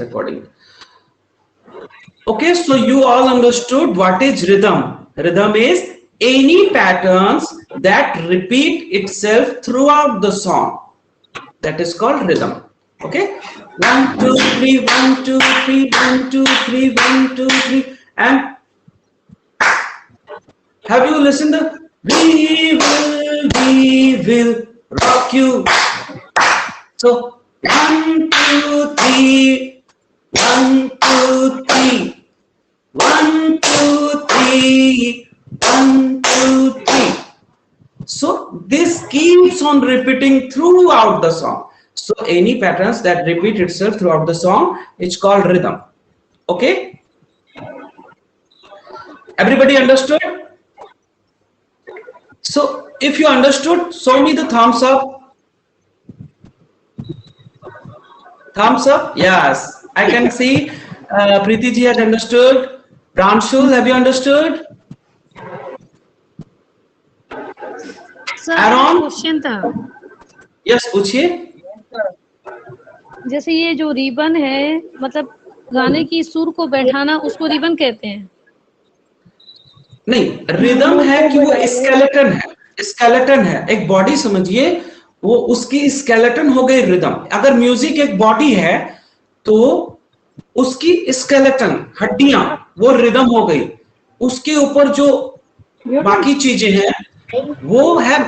according. Okay, so you all understood what is rhythm. Rhythm is any patterns that repeat itself throughout the song. That is called rhythm. Okay, 1 2 3 1 2 3 1 2 3 1 2 3. And have you listened to we will rock you? So 1 2 3 1 2 3 1 2 3 1 2 3. So this keeps on repeating throughout the song. So any patterns that repeat itself throughout the song, it's called rhythm. Okay? Everybody understood? So if you understood, show me the thumbs up. Thumbs up? Yes. I can see Preeti ji has understood. Pranshul, have you understood? Sir question था. Yes पूछिए. जैसे ये जो ribbon है, मतलब गाने की सुर को बैठाना, उसको रिबन कहते हैं? नहीं, रिदम है कि वो स्केलेटन है. स्केलेटन है, एक बॉडी समझिए, वो उसकी स्केलेटन हो गई रिदम. अगर म्यूजिक एक बॉडी है तो उसकी स्केलेटन, हड्डियां, वो रिदम हो गई. उसके ऊपर जो बाकी चीजें हैं वो है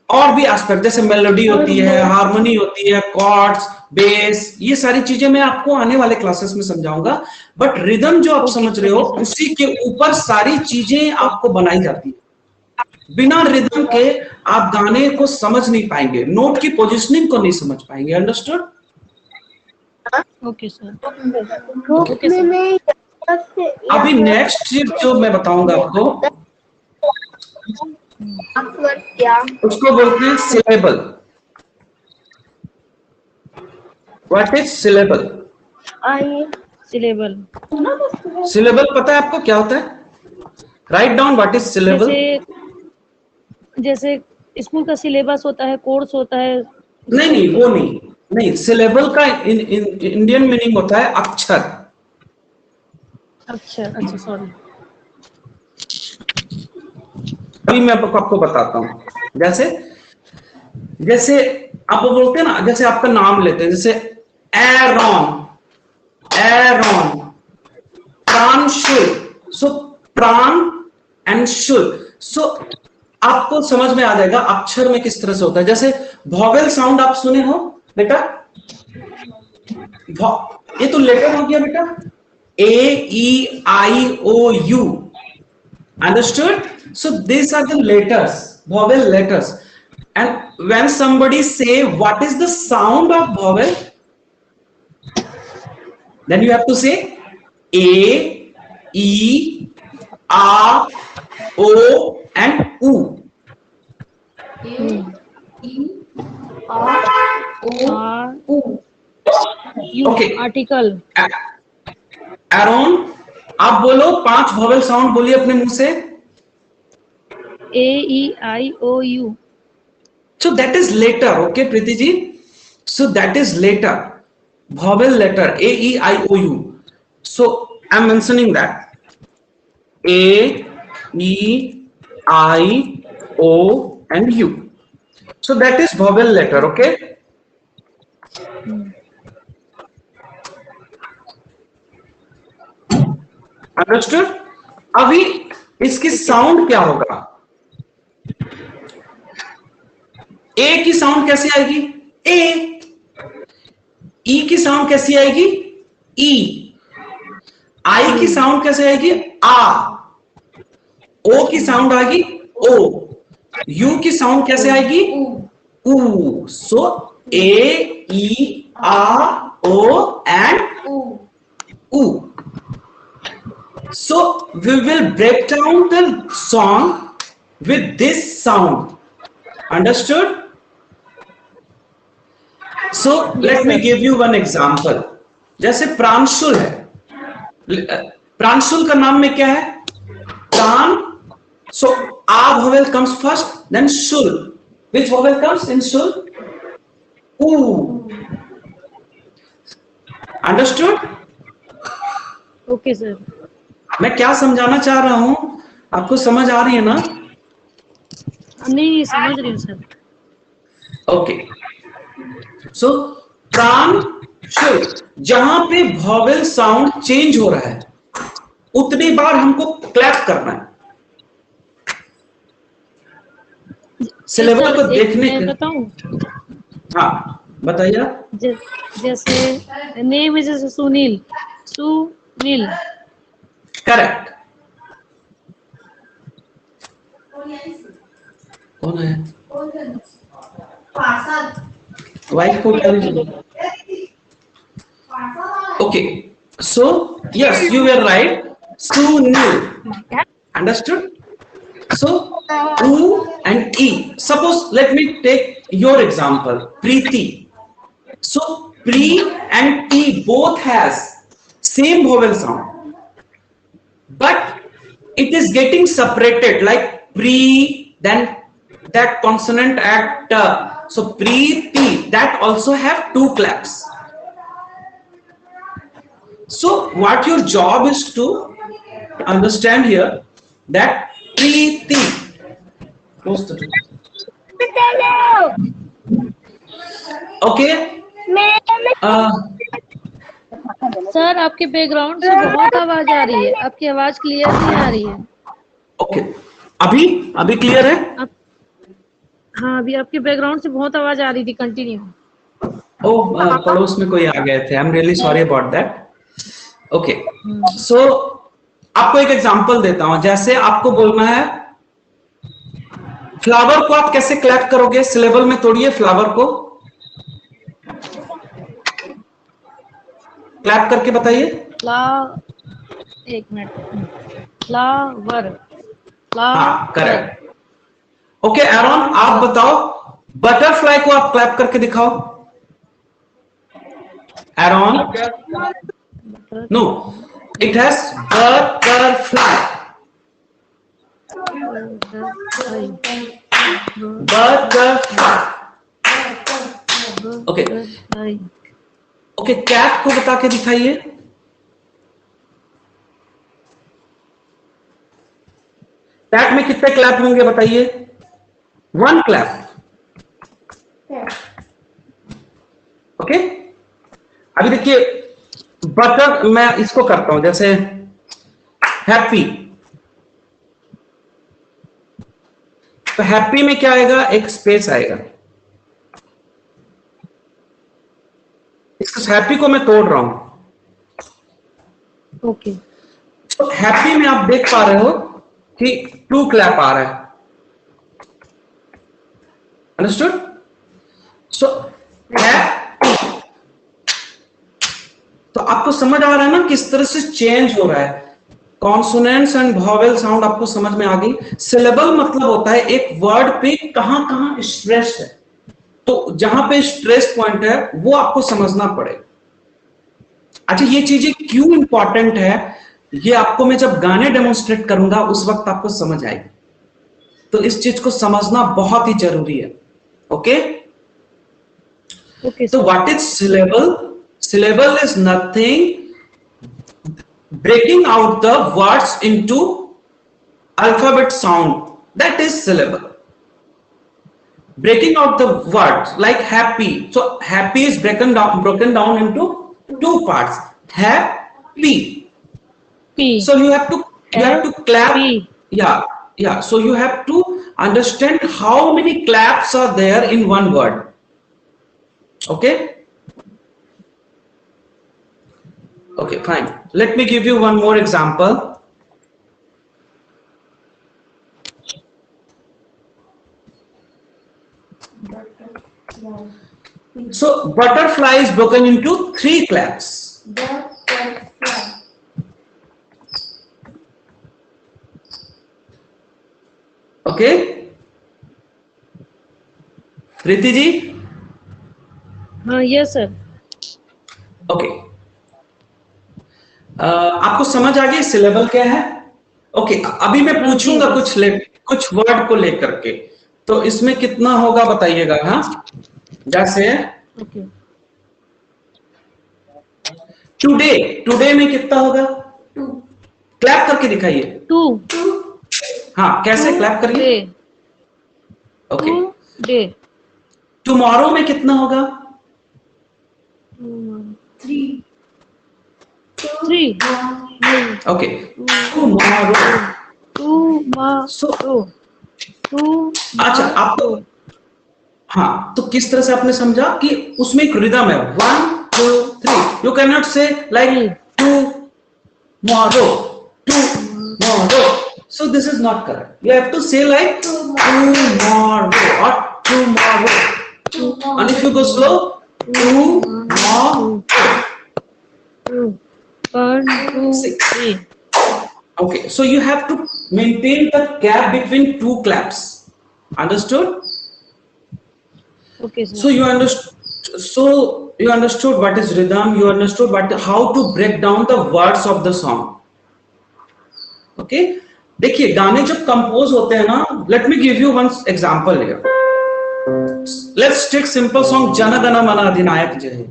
और भी एस्पेक्ट, जैसे मेलोडी होती है, हार्मनी होती है, कॉर्ड्स, बेस, ये सारी चीजें मैं आपको आने वाले क्लासेस में समझाऊंगा. बट रिदम जो आप समझ रहे हो, उसी के ऊपर सारी चीजें आपको बनाई जाती है. बिना रिदम के आप गाने को समझ नहीं पाएंगे, नोट की पोजिशनिंग को नहीं समझ पाएंगे. अंडरस्टूड? Okay sir. अभी नेक्स्ट चीज जो मैं बताऊंगा आपको, उसको बोलते हैं syllable. What is syllable? Syllable. Syllable पता है आपको क्या होता है? Write down what is syllable. जैसे स्कूल का सिलेबस होता है, कोर्स होता है. नहीं, वो नहीं. सिलेबल का इंडियन मीनिंग होता है अक्षर. अच्छा सॉरी. अभी मैं आपको बताता हूँ. जैसे आप बोलते हैं ना, जैसे आपका नाम लेते हैं, जैसे एरॉन, प्रांशुल. सो प्राण एंड शुल. सो आपको समझ में आ जाएगा अक्षर में किस तरह से होता है. जैसे वॉवेल साउंड आप सुने हो बेटा, ये तो लेटर हो गया बेटा, A-E-I-O-U. Understood? So these are the letters, vowel letters. And when somebody say what is the sound of vowel, then you have to say A, E, R, O and U. Okay. Article. Aaron, आप बोलो 5 vowel sound बोलिए अपने मुंह से. A-E-I-O-U. So that is later, okay Preeti ji? So that is later. Vowel letter A-E-I-O-U. So I'm mentioning that A-E-I-O and U. So that is vowel letter, okay? Understood. अभी इसकी sound क्या होगा? ए की sound कैसे आएगी? ए. ई की sound कैसी आएगी? ई. आई की साउंड कैसे आएगी? आ. ओ की साउंड आएगी? ओ. यू की साउंड कैसे आएगी? ऊ. सो ए, ई, आ, ओ एंड ऊ. So we will break down the song with this sound. Understood? So let me give you one example. जैसे प्रांशुल है. प्रांशुल का नाम में क्या है? प्राण. So a vowel comes first, then shul. Which vowel comes in shul? U. Understood? Okay sir. मैं क्या समझाना चाह रहा हूं, आपको समझ आ रही है ना? नहीं, समझ रही हूँ सर। ओके, सो कान शुड, जहां पे वॉवेल साउंड चेंज हो रहा है उतनी बार हमको क्लैप करना है। सिलेबल को देखने मैं के, बताऊं? हाँ बताइए। जैसे name is Sunil, Sunil. Correct. कौन है? वाइफ को क्या लीजिए। Okay, so yes you are right, Sunil. Understood? So, U and E. Suppose, let me take your example, Preeti. So, Pre and T both has same vowel sound, but it is getting separated like Pre, then that consonant at, so Preeti, that also have two claps. So, what your job is to understand here that Preeti. Close the door. Okay. Sir आपके background से बहुत आवाज आ रही है, आपकी आवाज clear नहीं आ रही है। ओके, अभी अभी क्लियर है? हाँ, अभी आपके बैकग्राउंड से बहुत आवाज आ रही थी, कंटिन्यू। ओह, पड़ोस में कोई आ गए थे, I am really sorry about that. Okay, so आपको एक एग्जांपल देता हूं। जैसे आपको बोलना है फ्लावर को आप कैसे क्लैप करोगे, सिलेबल में तोड़िए फ्लावर को, क्लैप करके बताइए। एक मिनट, फ्लावर, हाँ करेक्ट। ओके एरॉन, आप बताओ बटरफ्लाई को आप क्लैप करके दिखाओ। Aaron, no, it has butterfly, butterfly. Okay okay, cat को बता के दिखाइए। कैट में कितने क्लैप होंगे बताइए? 1 क्लैप। ओके, अभी देखिए बटर, मैं इसको करता हूं जैसे हैप्पी, तो हैप्पी में क्या आएगा, एक स्पेस आएगा। इस हैप्पी को मैं तोड़ रहा हूं। ओके, तो हैप्पी में आप देख पा रहे हो कि 2 क्लैप आ रहा है। अंडरस्टूड? सो तो आपको समझ आ रहा है ना किस तरह से चेंज हो रहा है। कॉन्सोनेंट्स एंड वॉवेल साउंड आपको समझ में आ गई। सिलेबल मतलब होता है एक वर्ड पे कहां कहां स्ट्रेस है, तो जहां पे स्ट्रेस पॉइंट है वो आपको समझना पड़ेगा। अच्छा, ये चीजें क्यों इंपॉर्टेंट है, ये आपको मैं जब गाने डेमोन्स्ट्रेट करूंगा उस वक्त आपको समझ आएगी। तो इस चीज को समझना बहुत ही जरूरी है। Okay okay. तो what is syllable? Syllable is nothing breaking out the words into alphabet sound. That is syllable. Breaking out the words like happy. So happy is broken down into 2 parts. Happy. P. So you have to clap. P. Yeah. So you have to understand how many claps are there in one word. Okay. Okay, fine. Let me give you one more example. So, butterfly is broken into 3 claps. Okay? Preeti ji? हाँ, yes sir. Okay, आपको समझ आ गई syllable क्या है? Okay, अभी मैं पूछूंगा कुछ वर्ड को लेकर के, तो इसमें कितना होगा बताइएगा। हाँ, जैसे ओके। टुडे, टुडे में कितना होगा? क्लैप करके दिखाइए। 2 हाँ, कैसे क्लैप करिए? ओके। डे। टुमारो में कितना होगा? 3 ओके, टुमारो। अच्छा, आपको हाँ, तो किस तरह से आपने समझा कि उसमें एक रिदम है, 1 2 3। यू कैन नॉट से like tomorrow, tomorrow. So this is not correct. You have to say like tomorrow or tomorrow. And if you go slow, tomorrow. 1 2 3. Okay, so you have to maintain the gap between two claps. Understood? Okay, sir. So you understood. So you understood what is rhythm. You understood how to break down the words of the song. Okay. देखिए, गाने जब compose होते हैं ना, let me give you one example here. Let's take simple song जन गण मन अधिनायक जय।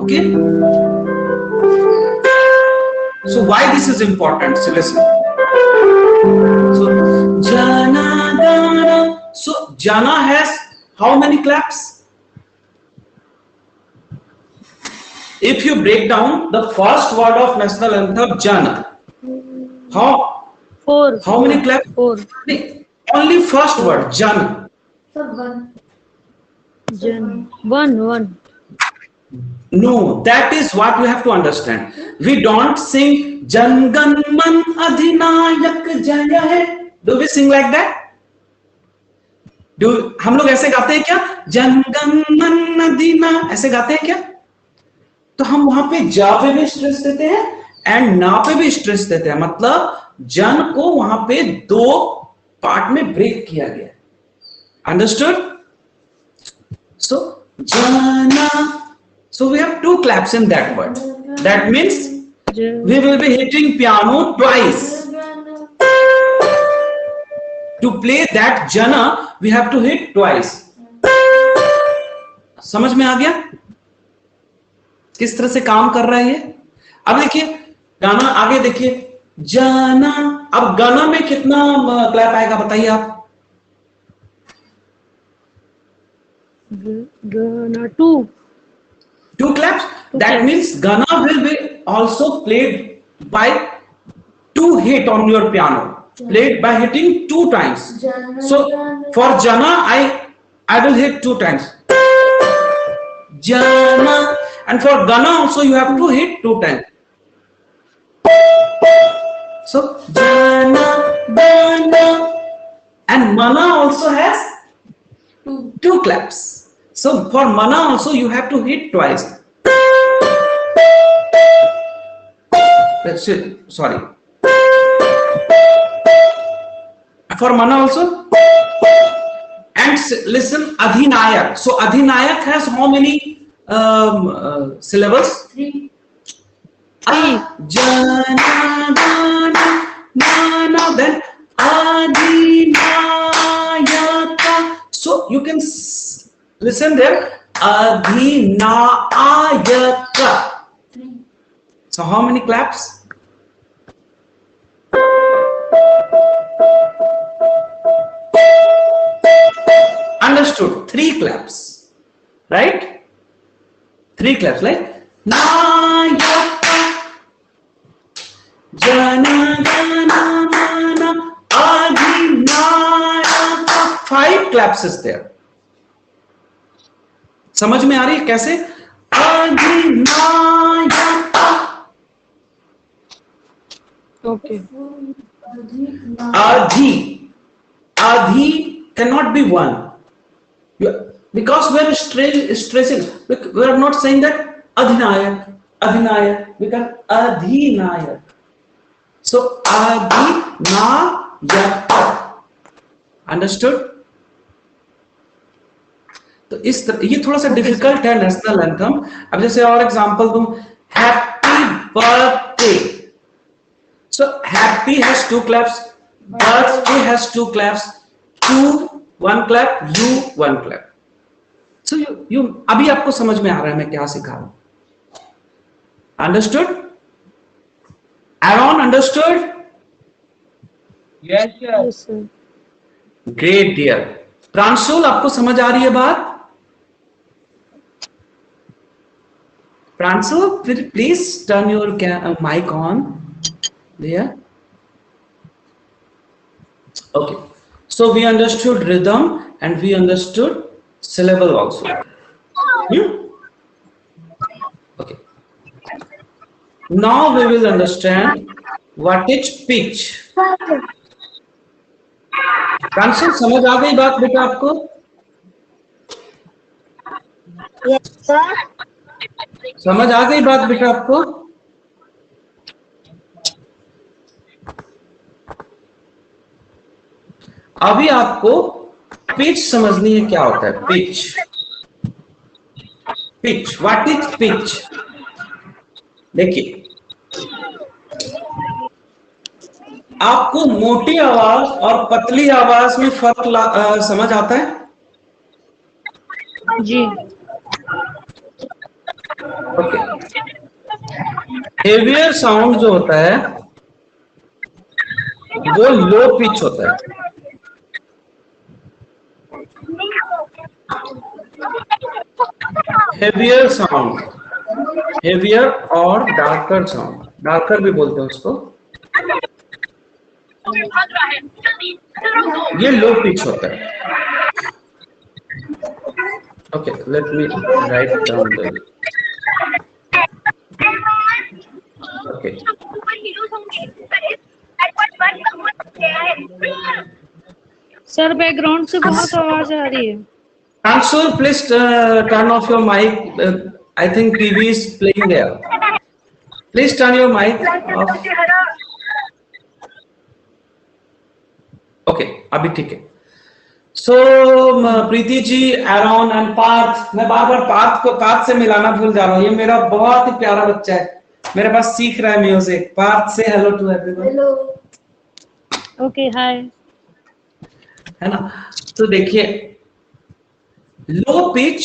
Okay, so why this is important? So listen, so जन गण, सो jana has how many claps? If you break down the first word of national anthem jana, how many claps? 4. Only first word jan. One. No, that is what you have to understand. We don't sing jan gan man adhinayak jaya hai. Do we sing like that? हम लोग ऐसे गाते हैं क्या? जन गण मन अधिना, ऐसे गाते हैं क्या? तो हम वहां पे जा पे भी स्ट्रेस देते हैं एंड ना पे भी स्ट्रेस देते हैं। मतलब जन को वहां पे दो पार्ट में ब्रेक किया गया। Understood? So jana, so we have 2 claps in that word. That means we will be hitting piano twice. To play that jana we have to hit twice. समझ में आ गया किस तरह से काम कर रहा है ये? अब देखिए गाना आगे देखिए, जाना। अब गाना में कितना क्लैप आएगा बताइए आप? Gana 2 claps. That means Gana will be also played by 2 hit on your piano, played by hitting 2 times. So for Jana I will hit 2 times, Jana, and for Gana also you have to hit 2 times. So Jana, Gana, and Mana also has 2 claps. So for Mana also you have to hit twice. That's it. Sorry. For Mana also. And listen, Adhinayak. So Adhinayak has how many syllables? 3. Jana, Gana, Mana, then Adhinayaka. So you can listen there, Adhinayaka. 3. So how many claps? Understood? 3 claps, right? 3 claps, like Nayaka, Jana Gana Mana Adhinayaka. 5 claps is there. समझ में आ रही है कैसे? Okay. Adhi cannot be one. Because we are stressing. We are not saying that Adhinayak. We can Adhinayak. So Adhinayak. Understood? तो इस तरह ये थोड़ा सा डिफिकल्ट है नेशनल एंथम। अब जैसे और एग्जांपल दूं, happy birthday. So happy has 2 claps, birthday has 2 claps, to 1 clap, you 1 clap. So you अभी आपको समझ में आ रहा है मैं क्या सिखा रहा हूं? Understood? Aaron, understood? Yes, sir. Yes, sir. Great, dear. Pranshul, आपको समझ आ रही है बात? Pranshul, please turn your mic on. There. Okay. So we understood rhythm and we understood syllable also. Okay. Now we will understand what is pitch. Pranshul, समझ आ गई बात बेटा आपको? Yes, sir. समझ आ गई बात बेटा आपको? अभी आपको पिच समझनी है, क्या होता है pitch? Pitch, what is pitch? देखिए, आपको मोटी आवाज और पतली आवाज में फर्क समझ आता है? जी। ओके। हेवियर साउंड जो होता है वो लो पिच होता है। Heavier sound, heavier or darker sound, darker भी बोलते हैं उसको, ये लो पिच होता है। Okay, let me write down the, okay. Sir background से बहुत आवाज आ रही है। Answer, please turn off your mic. I think TV is playing there. Please turn your mic off. Okay, अभी ठीक है। So Preeti ji, Aaron and Parth, मैं बार बार पार्थ से मिलाना भूल जा रहा हूँ। ये मेरा बहुत ही प्यारा बच्चा है, मेरे पास सीख रहा है म्यूजिक। पार्थ से hello to everyone. Hello. Okay, hi. है ना? तो देखिए, लो पिच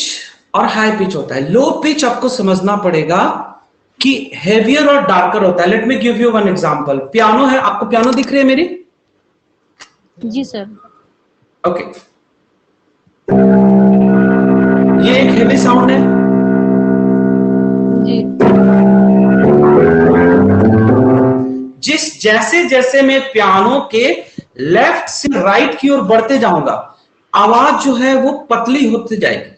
और हाई पिच होता है। लो पिच आपको समझना पड़ेगा कि हेवियर और डार्कर होता है। Late me give you one example. Piano है, आपको पियानो दिख रही है मेरी? जी सर। ओके, ये एक हेवी साउंड है। जी। जैसे जैसे मैं पियानो के लेफ्ट से राइट की ओर बढ़ते जाऊंगा, आवाज जो है वो पतली होती जाएगी।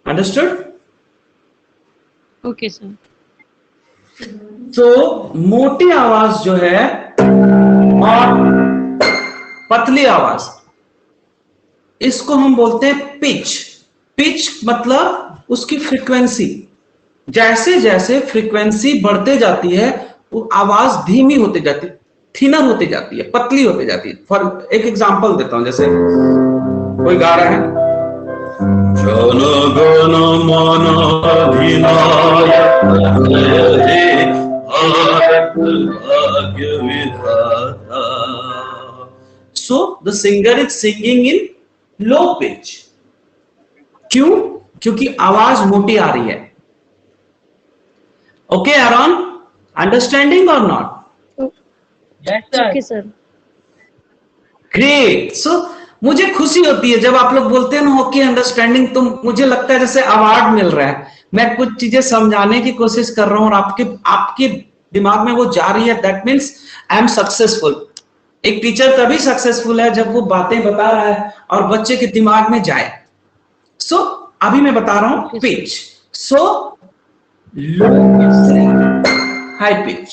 अंडरस्टूड? Okay sir. तो मोटी आवाज जो है और पतली आवाज, इसको हम बोलते हैं पिच। पिच मतलब उसकी फ्रीक्वेंसी। जैसे जैसे फ्रीक्वेंसी बढ़ते जाती है, वो आवाज धीमी होती जाती है, थिनर होती जाती है, पतली होती जाती है। फॉर एक एग्जांपल देता हूं, जैसे कोई गा रहा है, जन गण मन अधिनायक हे भारत भाग्य विधाता। So the singer is singing in low pitch. क्यों? क्योंकि आवाज मोटी आ रही है। Okay, Aaron, understanding or not? Yes, sir. Okay sir. Great. So मुझे खुशी होती है जब आप लोग बोलते हैं ना ओके अंडरस्टैंडिंग, तो मुझे लगता है जैसे अवार्ड मिल रहा है। मैं कुछ चीजें समझाने की कोशिश कर रहा हूं और आपके दिमाग में वो जा रही है, that means I am successful. एक टीचर तभी सक्सेसफुल है जब वो बातें बता रहा है और बच्चे के दिमाग में जाए। सो अभी मैं बता रहा हूं पिच। सो लो से हाई पिच।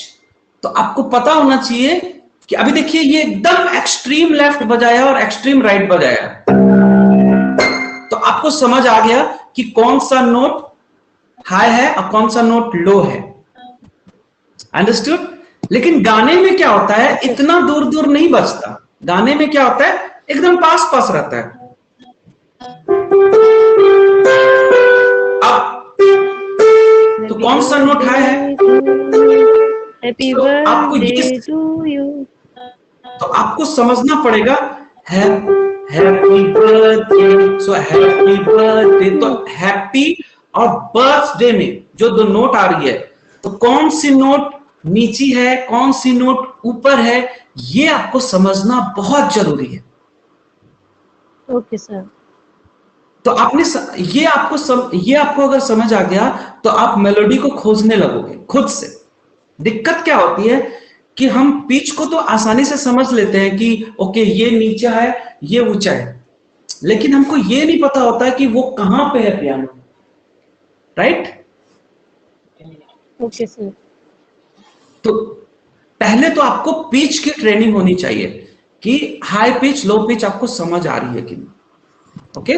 तो आपको पता होना चाहिए कि अभी देखिए ये एकदम एक्सट्रीम लेफ्ट बजाया और एक्सट्रीम राइट बजाया, तो आपको समझ आ गया कि कौन सा नोट हाई है और कौन सा नोट लो है। अंडरस्टूड? लेकिन गाने में क्या होता है, इतना दूर दूर नहीं बजता। गाने में क्या होता है, एकदम पास पास रहता है। अब तो कौन सा नोट हाई है? हैप्पी तो आपको बर्थडे टू यू। तो आपको समझना पड़ेगा happy birthday. So happy birthday, तो हैप्पी और बर्थडे में जो दो नोट आ रही है, तो कौन सी नोट नीची है, कौन सी नोट ऊपर है, ये आपको समझना बहुत जरूरी है। Okay sir. तो आपने ये आपको अगर समझ आ गया तो आप मेलोडी को खोजने लगोगे खुद से। दिक्कत क्या होती है कि हम पिच को तो आसानी से समझ लेते हैं कि ओके ये नीचा है, ये ऊंचा है, लेकिन हमको ये नहीं पता होता है कि वो कहां पे है पियानो, राइट? Okay sir. तो पहले तो आपको पिच की ट्रेनिंग होनी चाहिए कि हाई पिच लो पिच आपको समझ आ रही है कि नहीं। Okay,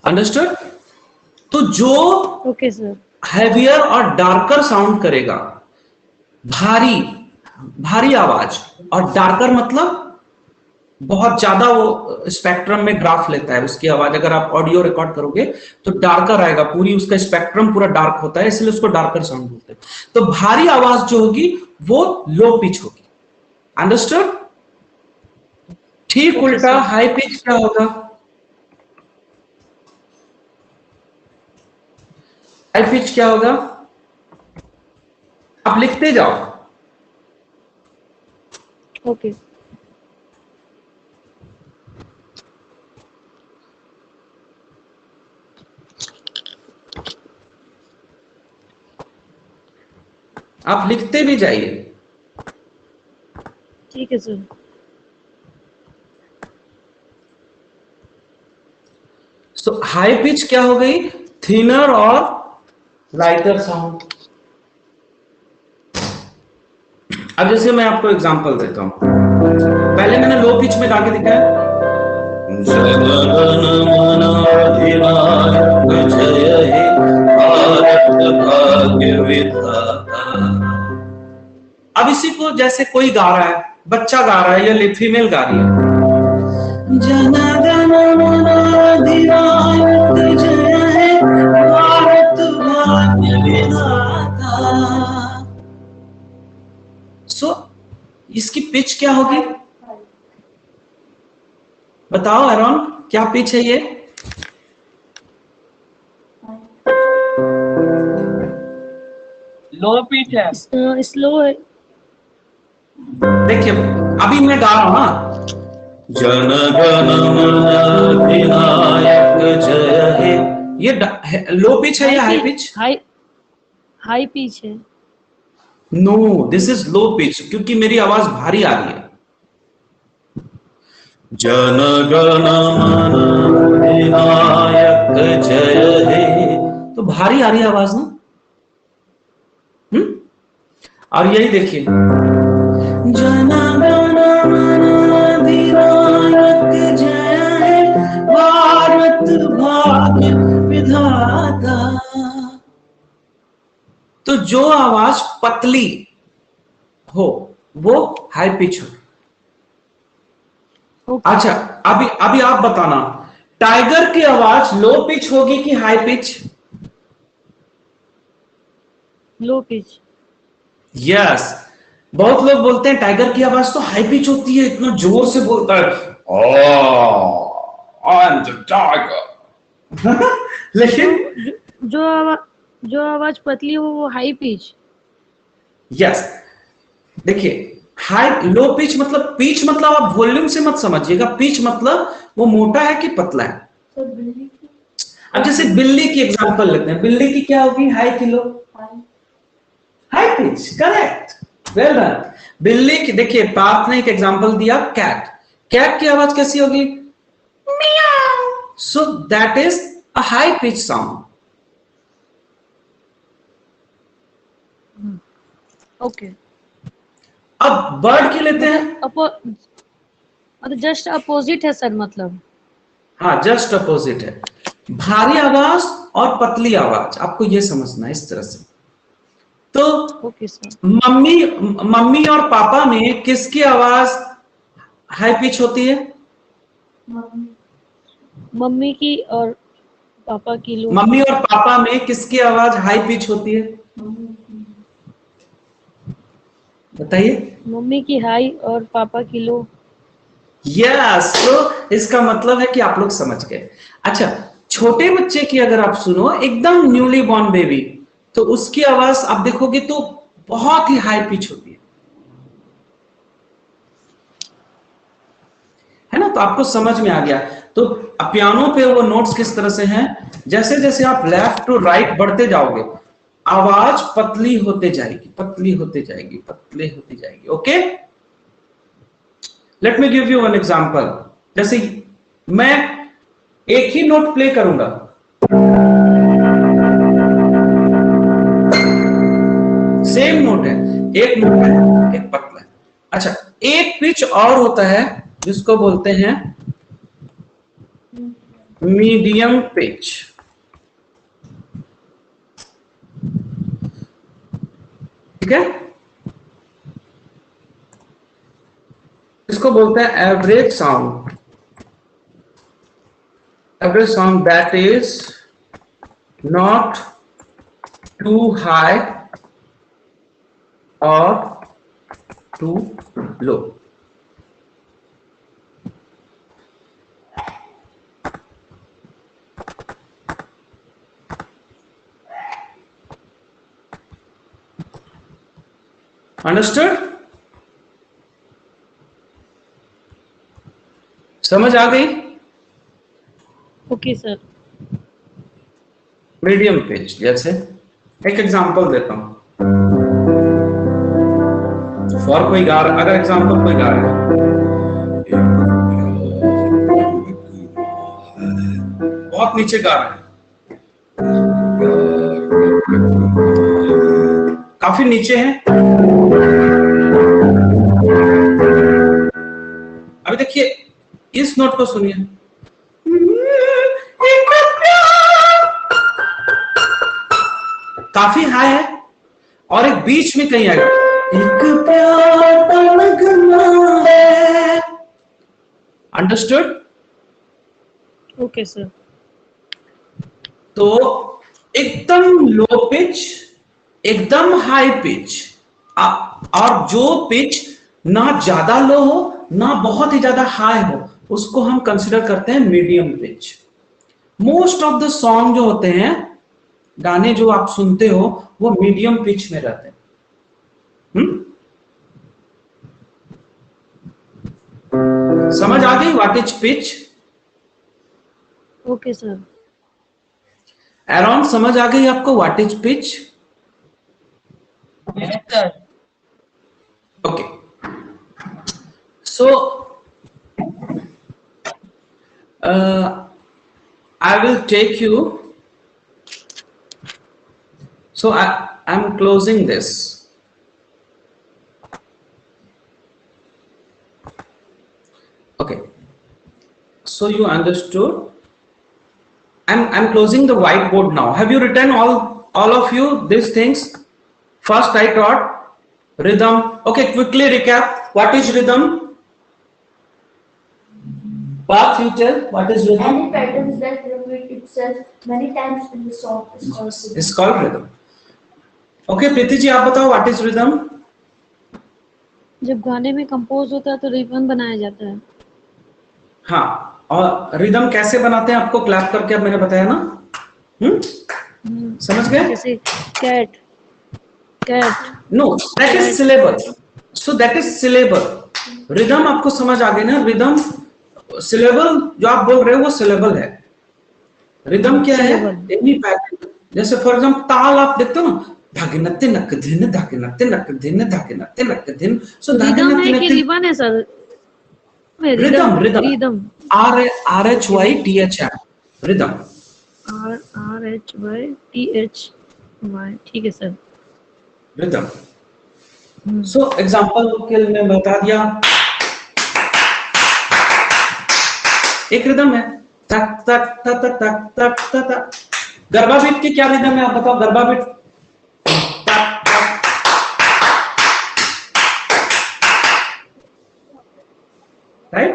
understood? तो जो ओके सर। हैवियर और डार्कर साउंड करेगा, भारी भारी आवाज, और डार्कर मतलब बहुत ज्यादा वो स्पेक्ट्रम में ग्राफ लेता है उसकी आवाज। अगर आप ऑडियो रिकॉर्ड करोगे तो डार्कर आएगा, पूरी उसका स्पेक्ट्रम पूरा डार्क होता है, इसलिए उसको डार्कर साउंड बोलते हैं। तो भारी आवाज जो होगी वो लो पिच होगी। अंडरस्टूड? ठीक उल्टा हाई पिच क्या होगा? हाई पिच क्या होगा? आप लिखते जाओ। ओके। आप लिखते भी जाइए। ठीक है सर। सो हाई पिच क्या हो गई? थिनर और लाइटर साउंड। अब जैसे मैं आपको एग्जांपल देता हूं, पहले मैंने लो पिच में गा के दिखाया, जय हे भारत भाग्य विधाता। अब इसी को जैसे कोई गा रहा है, बच्चा गा रहा है या फीमेल गा रही है, जन गण मन अधिनायक जय हे भारत भाग्य विधाता। सो इसकी पिच क्या होगी? बताओ एरॉन, क्या पिच है ये? लो पिच है। स्लो है। देखिए अभी मैं गा रहा हूं ना, जन गण मन अधिनायक जय हे, ये लो पिच है या हाई पिच? हाई पिच है। No, this is low pitch, क्योंकि मेरी आवाज भारी आ रही है। जन गण मन अधिनायक जय हे, तो भारी आ रही है आवाज ना। और यही देखिए, जन गण मन अधिनायक जय हे भारत भाग्य विधाता। तो जो आवाज पतली हो वो हाई पिच हो। अच्छा, अभी आप बताना, टाइगर की आवाज लो पिच होगी कि high pitch? Low pitch. Yes, बहुत लोग बोलते हैं टाइगर की आवाज तो हाई पिच होती है, इतना जोर से बोलता है, आई एम द टाइगर। लेकिन जो आवाज पतली हो वो हाई पिच। यस, देखिए हाई लो पिच मतलब, पिच मतलब आप वॉल्यूम से मत समझिएगा, पिच मतलब वो मोटा है कि पतला है। अब जैसे बिल्ली की एग्जांपल लेते हैं, बिल्ली की क्या होगी? हाई की low? High pitch, correct, well done. बिल्ली की देखिए, पार्थ ने एक एग्जांपल दिया, कैट। कैट की आवाज कैसी होगी? मियाओ। सो that is a high pitch sound. Okay. अब बर्ड की लेते हैं। जस्ट अपोजिट है सर, मतलब। हाँ, जस्ट अपोजिट है। भारी आवाज और पतली आवाज, आपको यह समझना है इस तरह से। तो ओके सर। मम्मी और पापा में किसकी आवाज हाई पिच होती है? मम्मी की और पापा की लो। मम्मी और पापा में किसकी आवाज हाई पिच होती है? बताइए। मम्मी की हाई और पापा की लो। यस, तो इसका मतलब है कि आप लोग समझ गए। अच्छा, छोटे बच्चे की अगर आप सुनो, एकदम न्यूली बॉर्न बेबी, तो उसकी आवाज आप देखोगे तो बहुत ही हाई पिच होती है ना? तो आपको समझ में आ गया। तो पियानो पे वो नोट्स किस तरह से हैं, जैसे जैसे आप लेफ्ट टू राइट बढ़ते जाओगे, आवाज पतली होते जाएगी, पतली होते जाएगी, पतली होती जाएगी। Okay, let me give you one example. जैसे मैं एक ही नोट प्ले करूंगा, सेम नोट है, एक नोट है, एक पतला है। अच्छा, एक पिच और होता है जिसको बोलते हैं मीडियम पिच। ठीक है, इसको बोलते हैं average sound. Average sound that is not too high और टू लो। अंडरस्टूड? समझ आ गई? Okay sir. मीडियम पिच, जैसे एक एग्जांपल देता हूं। फॉर कोई गा रहा, अगर एग्जांपल कोई गा रहा है, बहुत नीचे गा रहा है, काफी नीचे है। अभी देखिए, इस नोट को सुनिए, काफी हाई है, और एक बीच में कहीं आएगा, एक प्यार तमन्ना है। अंडरस्टूड? Okay sir. तो एकदम लो पिच, एकदम हाई पिच, और जो पिच ना ज्यादा लो हो ना बहुत ही ज्यादा हाई हो, उसको हम कंसिडर करते हैं medium pitch. Most of the song जो होते हैं, गाने जो आप सुनते हो, वो मीडियम पिच में रहते हैं। समझ आ गई what is pitch? Okay sir. Around समझ आ गई आपको what is pitch? Yes, sir. Okay. So, I will take you. So I'm closing this. Okay. So you understood. I'm closing the whiteboard now. Have you written all of you these things? First I taught rhythm. Okay, quickly recap. What is rhythm? Path, you tell. What is rhythm? Any patterns that repeat itself many times in the song is called rhythm. It's called rhythm. Okay, Preeti ji आप बताओ what is rhythm? जब गाने में compose होता है तो ribbon बनाया जाता है। हाँ, और रिदम कैसे बनाते हैं आपको क्लैप करके अब मैंने बताया ना। समझ गए? जैसे cat, cat. No, that is syllable. So that is syllable. Rhythm आपको समझ आ गई ना? रिदम, सिलेबल जो आप बोल रहे हो वो सिलेबल है। रिदम क्या है? Any pattern. जैसे फॉर एग्जांपल ताल आप देखते हो ना, धागिनत्ते नक धिन, धागिनत्ते नक धिन, धागिनत्ते नक धिन। सो रिदम है कि रिबन है sir? Rhythm, rhythm, rhythm. RHYTHM, rhythm. RHYTHY, ठीक है सर। रिदम। सो एग्जांपल के लिए मैं बता दिया, एक रिदम है तक तक तक तक तक तक। गरबा बीट की क्या रिदम है आप बताओ? गरबा बीट तक तक, राइट?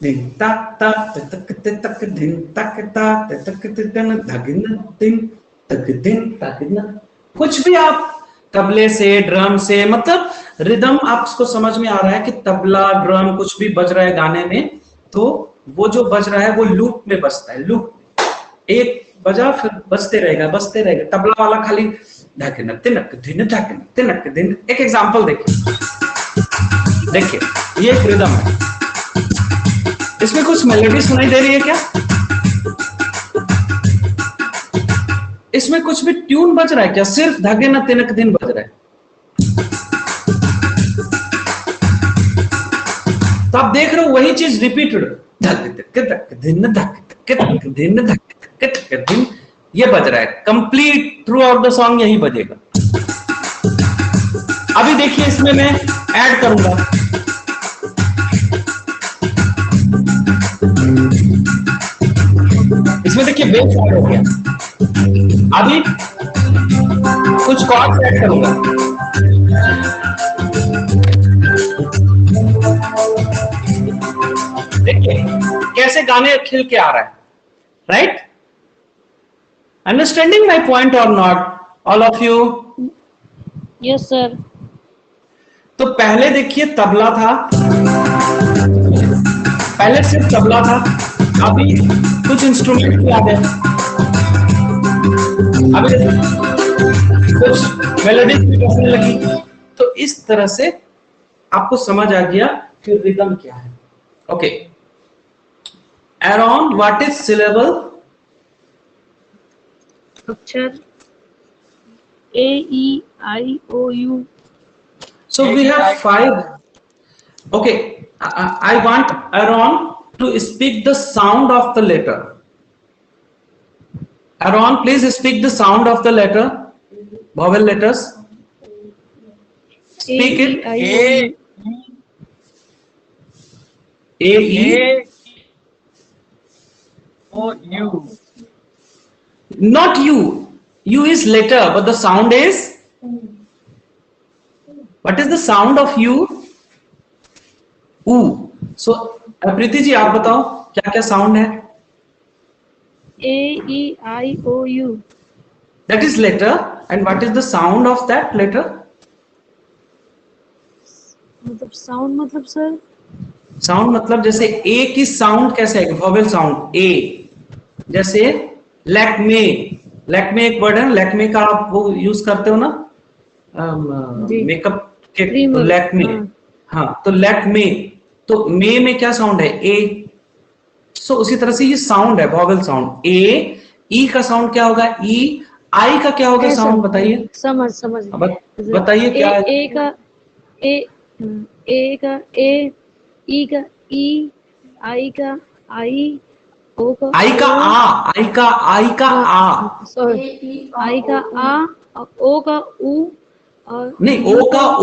दिन तक तक तक तक दिन तक तक तक दिन धगिन दिन तक दिन तक, कुछ भी आप तबले से, ड्रम से, मतलब रिदम आपको समझ में आ रहा है कि तबला, ड्रम कुछ भी बज रहा है गाने में, तो वो जो बज रहा है वो लूप में बजता है। लूप एक बजा फिर बजते रहेगा। तबला वाला खाली धकन तिनक धिन धकन तिनक दिन। एक एग्जांपल देखिए ये एक रिदम है, इसमें कुछ मेलोडी सुनाई दे रही है क्या? इसमें कुछ भी ट्यून बज रहा है क्या? सिर्फ धागे न तिनक दिन बज रहा है। तो आप देख रहे हो वही चीज रिपीटेड, दिन ये बज रहा है। Complete through out the song यही बजेगा। अभी देखिए इसमें मैं ऐड करूंगा, इसमें देखिए बेस ऐड हो गया। अभी कुछ कॉर्ड्स ऐड करूंगा, देखिए कैसे गाने खिल के आ रहा है, राइट? अंडरस्टैंडिंग माई पॉइंट और not, all of you? Yes sir. तो पहले देखिए तबला था, पहले सिर्फ तबला था, अभी कुछ इंस्ट्रूमेंट भी आ गए, अभी कुछ मेलोडी भी बजने लगी। तो इस तरह से आपको समझ आ गया कि रिदम क्या है। Okay, Aaron what is syllable? अक्षर A-E-I-O-U. So we have 5. Okay, I want Aaron to speak the sound of the letter. Aaron, please speak the sound of the letter, vowel letters. Speak it. A-E-O-U. Not U. U is letter, but the sound is. What is the sound of U? U. So, Preeti जी आप बताओ क्या क्या sound है? A-E-I-O-U. That is letter. And what is the sound of that letter? मतलब sound मतलब sir? Sound मतलब जैसे A की साउंड कैसे है? Vowel sound A। जैसे लैक्मे, लैक्मे एक वर्ड है, लैक्मे का आप वो यूज करते हो ना मेकअप के, लैक्मे। हाँ, तो लैक्मे, तो मे में क्या साउंड है? A। सो उसी तरह से ये साउंड है, वॉवेल साउंड A। E का साउंड क्या होगा? E। I का क्या होगा साउंड बताइए? समझ बताइए क्या है? A का A, E का E, I का I, O का I का आ, सॉरी, I का आ, O का U, और नहीं O का O,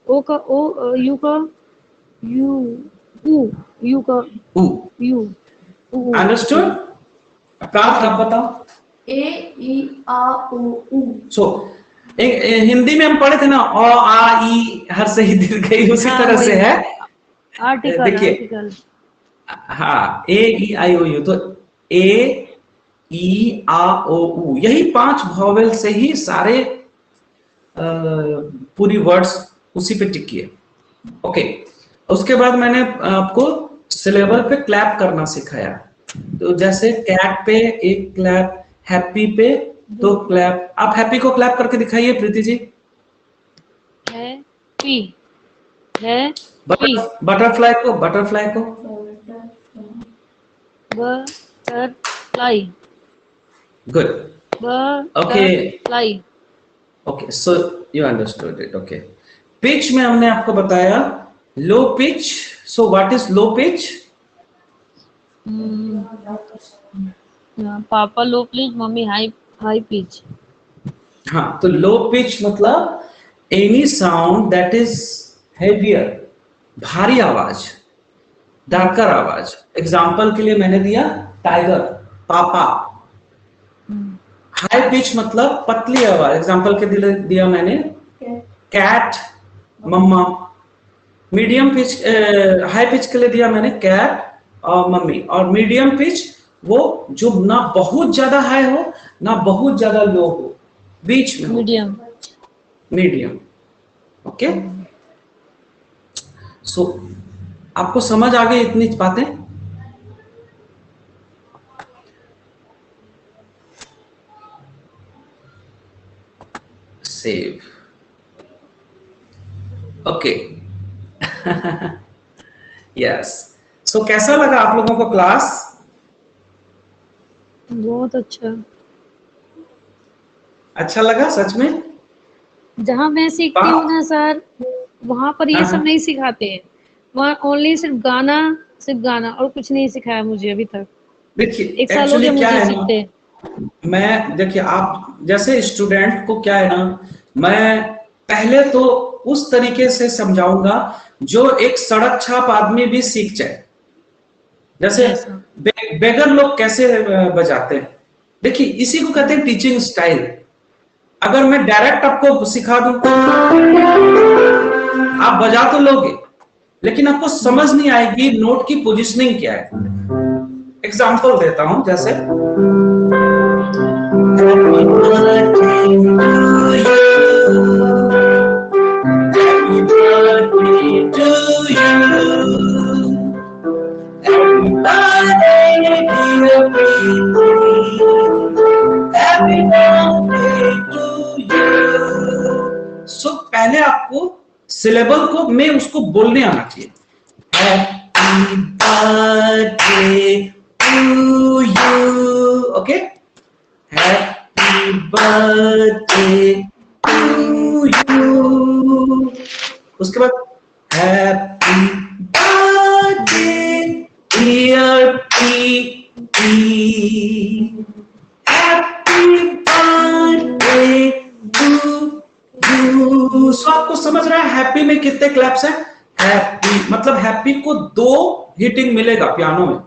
O का O, U का U का U। अंडरस्टूड? प्राप्त आप बताओ। A-E-R-O-U. सो हिंदी में हम पढ़े थे ना, अ आ ई हर से ही दिल गई, उसी तरह से है। आर्टिकल। हाँ, ए ई आई ओ यू, तो ए ई आ ओ उ, यही 5 वॉवेल से ही सारे पूरी वर्ड्स उसी पे टिकी है। ओके, उसके बाद मैंने आपको सिलेबल पे क्लैप करना सिखाया। तो जैसे कैट पे एक क्लैप, हैप्पी पे 2 क्लैप। आप हैप्पी को क्लैप करके दिखाइए प्रीति जी। बटरफ्लाई को butterfly. Good. Okay, fly. Okay, so you understood it. Okay, pitch में हमने आपको बताया low pitch. So what is low pitch? पापा low pitch, mummy high pitch. हाँ, तो लो पिच मतलब any sound that is heavier, भारी आवाज, डार्कर आवाज। एग्जाम्पल के लिए मैंने दिया टाइगर, पापा। हाई पिच मतलब पतली आवाज, एग्जाम्पल के लिए दिया मैंने कैट, मम्मा। मीडियम पिच, हाई पिच के लिए दिया मैंने कैट और मम्मी, और मीडियम पिच वो जो ना बहुत ज्यादा हाई हो ना बहुत ज्यादा लो हो, बीच में मीडियम। मीडियम। ओके, सो आपको समझ आ गई इतनी बातें? सेव। Okay, yes. सो कैसा लगा आप लोगों को क्लास? बहुत अच्छा। अच्छा लगा सच में? जहाँ मैं सीखती हूँ ना सर, वहाँ पर ये हाँ, सब हाँ। नहीं सिखाते हैं। वहाँ ओनली सिर्फ गाना और कुछ नहीं सिखाया मुझे अभी तक। देखिए 1 साल हो एक्चुअली गया क्या मुझे है ना, सीखते। मैं देखिए आप जैसे स्टूडेंट को क्या है ना, मैं पहले तो उस तरीके से समझाऊंगा जो एक सड़क छाप आदमी भी सीख जाए। जैसे ऐसा। बेगर लोग कैसे बजाते हैं, देखिए इसी को कहते हैं टीचिंग स्टाइल। अगर मैं डायरेक्ट आपको सिखा दूं, आप बजा तो लोगे लेकिन आपको समझ नहीं आएगी नोट की पोजीशनिंग क्या है। एग्जांपल देता हूं, जैसे Happy birthday to you. Happy birthday dear Preeti. Happy birthday to you. So पहले आपको सिलेबल को में उसको बोलने आना चाहिए। Happy birthday to you. Okay? Happy birthday to you. उसके बाद Happy birthday dear Preeti. Happy birthday to you. सो आपको समझ रहा है हैप्पी में कितने क्लैप्स हैं? हैप्पी मतलब हैप्पी को 2 हिटिंग मिलेगा पियानो में।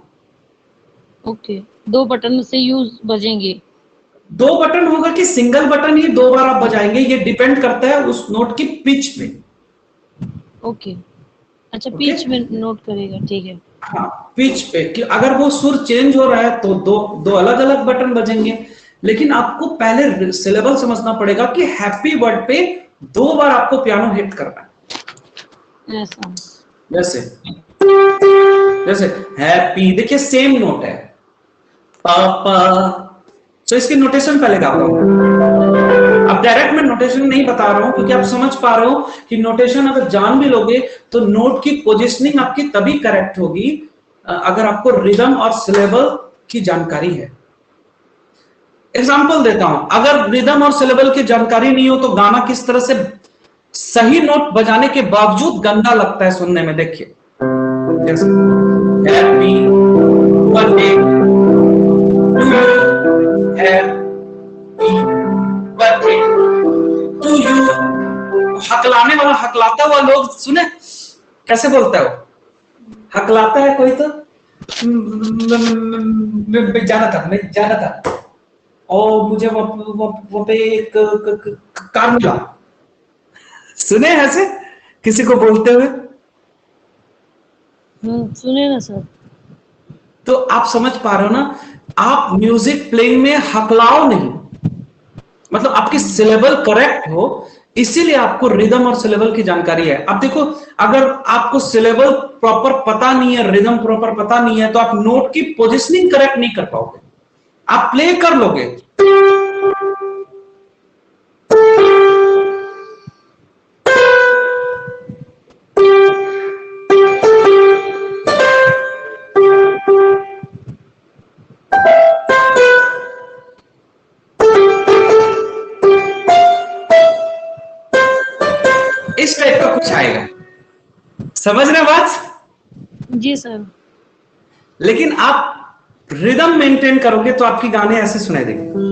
ओके, 2 बटन से यूज बजेंगे। 2 बटन होगा कि सिंगल बटन ही 2 बार आप बजाएंगे, ये डिपेंड करता है उस नोट की पिच पे। ओके, अच्छा ओके? पिच में नोट करेगा, ठीक है। हाँ, पिच पे कि अगर वो सुर चेंज हो रहा है तो दो अलग अलग बटन बजेंगे। लेकिन आपको पहले सिलेबल समझना पड़ेगा कि हैप्पी वर्ड पे 2 बार आपको पियानो हिट करना है। ऐसा। जैसे जैसे हैप्पी, देखिए सेम नोट है पापा, तो इसकी नोटेशन पहले गाता हूं। अब डायरेक्ट मैं नोटेशन नहीं बता रहा हूं क्योंकि आप समझ पा रहे हो कि नोटेशन अगर जान भी लोगे तो नोट की पोजीशनिंग आपकी तभी करेक्ट होगी अगर आपको रिदम और सिलेबल की जानकारी है। एग्जांपल देता हूं, अगर रिदम और सिलेबल की जानकारी नहीं हो तो गाना किस तरह से सही नोट बजाने के बावजूद गंदा लगता है सुनने में। देखिए जैसे happy birthday to you, happy birthday to you. हकलाने वाला, हकलाता हुआ लोग सुने कैसे बोलता है? वो हकलाता है कोई तो मैं जाना था और मुझे वो पे एक कार मिला। सुने ऐसे किसी को बोलते हुए? सुने ना सर। तो आप समझ पा रहे हो ना, आप म्यूजिक प्लेइंग में हकलाओ नहीं, मतलब आपकी सिलेबल करेक्ट हो, इसीलिए आपको रिदम और सिलेबल की जानकारी है। अब देखो अगर आपको सिलेबल प्रॉपर पता नहीं है, रिदम प्रॉपर पता नहीं है, तो आप नोट की पोजीशनिंग करेक्ट नहीं कर पाओगे। आप प्ले कर लोगे इस टाइप का कुछ आएगा, समझ रहे बात? जी सर। लेकिन आप रिदम मेंटेन करोगे तो आपकी गाने ऐसे सुनाई देंगे।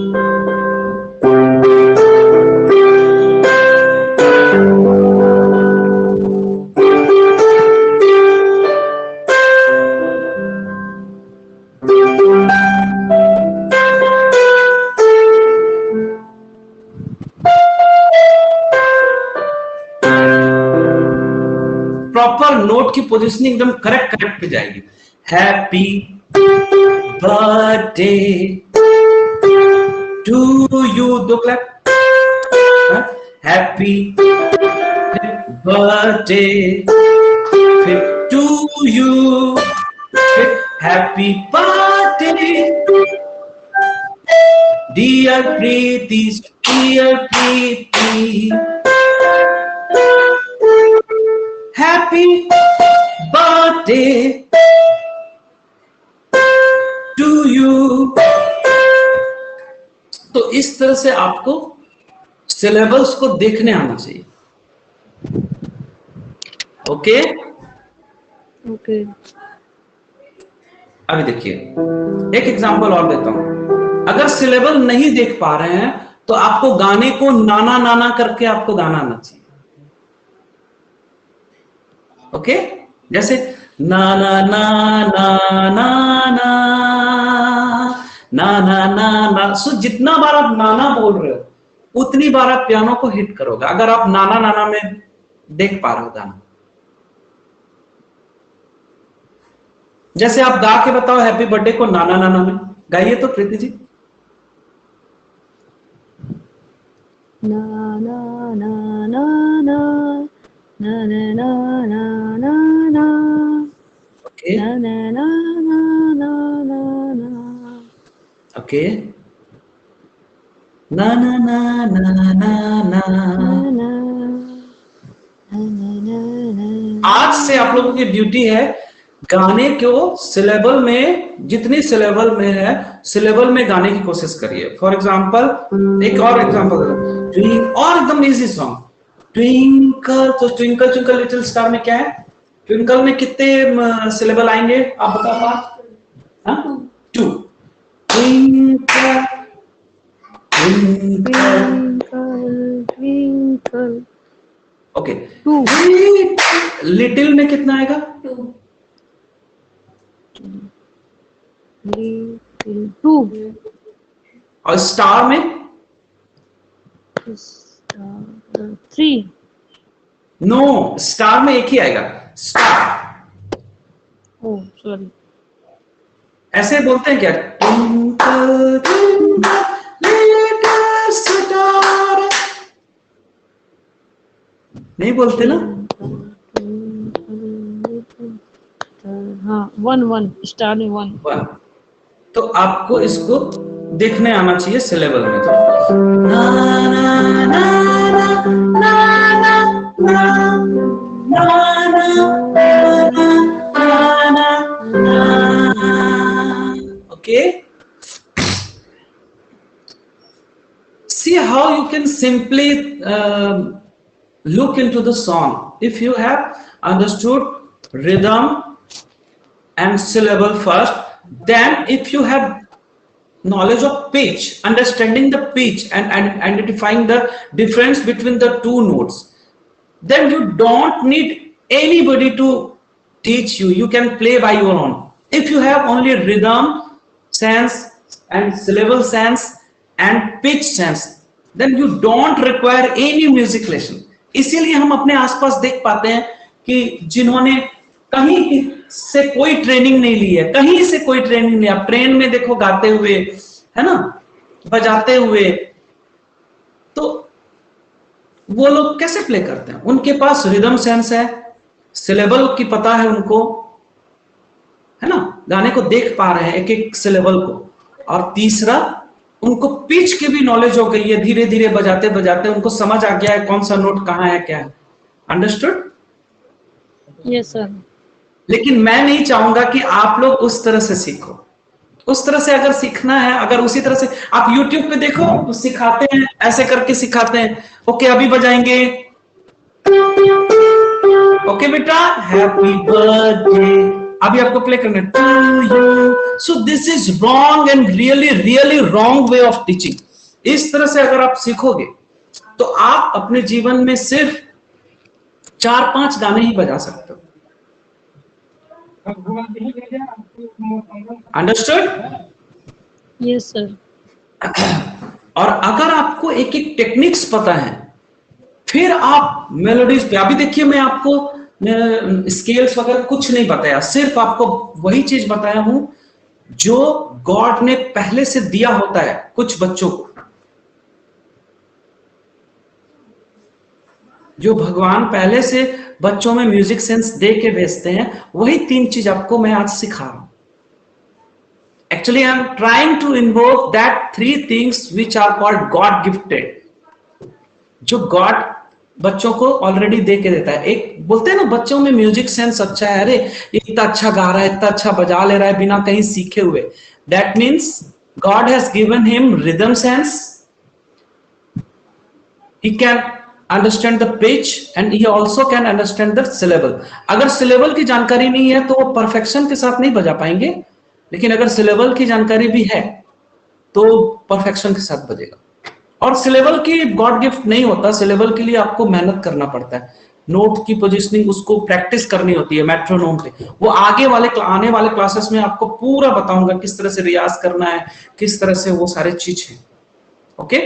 प्रॉपर नोट की पोजिशनिंग एकदम करेक्ट पे जाएगी। Happy birthday to you, 2 clap. Happy birthday फिर टू यू, फिर happy birthday dear Preeti, dear Preeti, happy birthday to you. तो इस तरह से आपको सिलेबल्स को देखने आना चाहिए। Okay okay. अभी देखिए एक एग्जांपल और देता हूं। अगर सिलेबल नहीं देख पा रहे हैं तो आपको गाने को नाना नाना करके आपको गाना आना चाहिए। ओके, जैसे ना ना ना ना ना ना ना ना ना ना। सो जितना बार आप नाना बोल रहे हो उतनी बार आप पियानो को हिट करोगे, अगर आप नाना नाना में देख पा रहे हो गाना। जैसे आप गा के बताओ हैप्पी बर्थडे को नाना नाना में, गाइए तो प्रीति जी। ना ना ना ना ना ना ना ना ना ना ना ओके ना ना ना ना ना ना ना। ओके, ना ना ना ना ना ना। आज से आप लोगों की ड्यूटी है गाने को सिलेबल में, जितनी सिलेबल में है सिलेबल में गाने की कोशिश करिए। फॉर एग्जांपल एक और एग्जांपल और एकदम इजी सॉन्ग ट्विंकल। तो ट्विंकल ट्विंकल लिटिल स्टार में क्या है? ट्विंकल में कितने सिलेबल आएंगे आप बता पा? 2। Twinkle twinkle. ओके, 2। लिटिल में कितना आएगा? 2। और स्टार में 3। नो, स्टार में एक ही आएगा, स्टार। ओह सॉरी, ऐसे बोलते हैं क्या? ट्विंकल ट्विंकल लिटिल स्टार, नहीं बोलते ना? हाँ 1 स्टार में 1। तो आपको इसको देखने आना चाहिए सिलेबल में। तो ना ना ना ना ना ना ना ना ना। Okay, see how you can simply look into the song if you have understood rhythm and syllable first. Then if you have knowledge of pitch, understanding the pitch and identifying the difference between the two notes, then you don't need anybody to teach you. You can play by your own. If you have only rhythm sense and syllable sense and pitch sense, then you don't require any music lesson. इसीलिए हम अपने आसपास देख पाते हैं कि जिन्होंने कहीं से कोई ट्रेनिंग नहीं ली है, कहीं से कोई ट्रेनिंग नहीं, आप ट्रेन में देखो गाते हुए, है ना, बजाते हुए, तो वो लोग कैसे प्ले करते हैं? उनके पास रिदम सेंस है, सिलेबल की पता है उनको, है ना, गाने को देख पा रहे हैं एक एक सिलेबल को। और तीसरा, उनको पिच की भी नॉलेज हो गई है, धीरे धीरे बजाते बजाते उनको समझ आ गया है कौन सा नोट कहाँ है, क्या है। अंडरस्टूड? Yes sir. लेकिन मैं नहीं चाहूंगा कि आप लोग उस तरह से सीखो। उस तरह से अगर सीखना है, अगर उसी तरह से आप YouTube पे देखो तो सिखाते हैं, ऐसे करके सिखाते हैं। ओके, अभी बजाएंगे। ओके बेटा, हैप्पी बर्थडे, अभी आपको प्ले करना है to you. So this is wrong and really really wrong way of teaching. इस तरह से अगर आप सीखोगे तो आप अपने जीवन में सिर्फ 4-5 गाने ही बजा सकते हो। अंडरस्टूड? Yes sir. और अगर आपको एक एक टेक्निक्स पता है, फिर आप मेलोडीज पे, अभी देखिए मैं आपको स्केल्स वगैरह कुछ नहीं बताया, सिर्फ आपको वही चीज बताया हूं जो गॉड ने पहले से दिया होता है कुछ बच्चों को, जो भगवान पहले से बच्चों में म्यूजिक सेंस दे के भेजते हैं, वही 3 चीज आपको मैं आज सिखा रहा हूं। Actually I am trying to invoke that 3 things which are called God gifted, जो गॉड बच्चों को ऑलरेडी दे के देता है। एक बोलते हैं ना बच्चों में म्यूजिक सेंस अच्छा है, अरे ये इतना अच्छा गा रहा है, इतना अच्छा बजा ले रहा है बिना कहीं सीखे हुए। That means God has given him rhythm sense, he can understand the pitch and he also can understand the syllable. अगर सिलेबल की जानकारी नहीं है तो वो परफेक्शन के साथ नहीं बजा पाएंगे, लेकिन अगर सिलेबल की जानकारी भी है तो परफेक्शन के साथ बजेगा। और सिलेबल की गॉड गिफ्ट नहीं होता, सिलेबल के लिए आपको मेहनत करना पड़ता है, नोट की पोजीशनिंग उसको प्रैक्टिस करनी होती है मेट्रोनोम पे। वो आने वाले क्लासेस में आपको पूरा बताऊंगा किस तरह से रियाज करना है, किस तरह से वो सारे चीज है। ओके,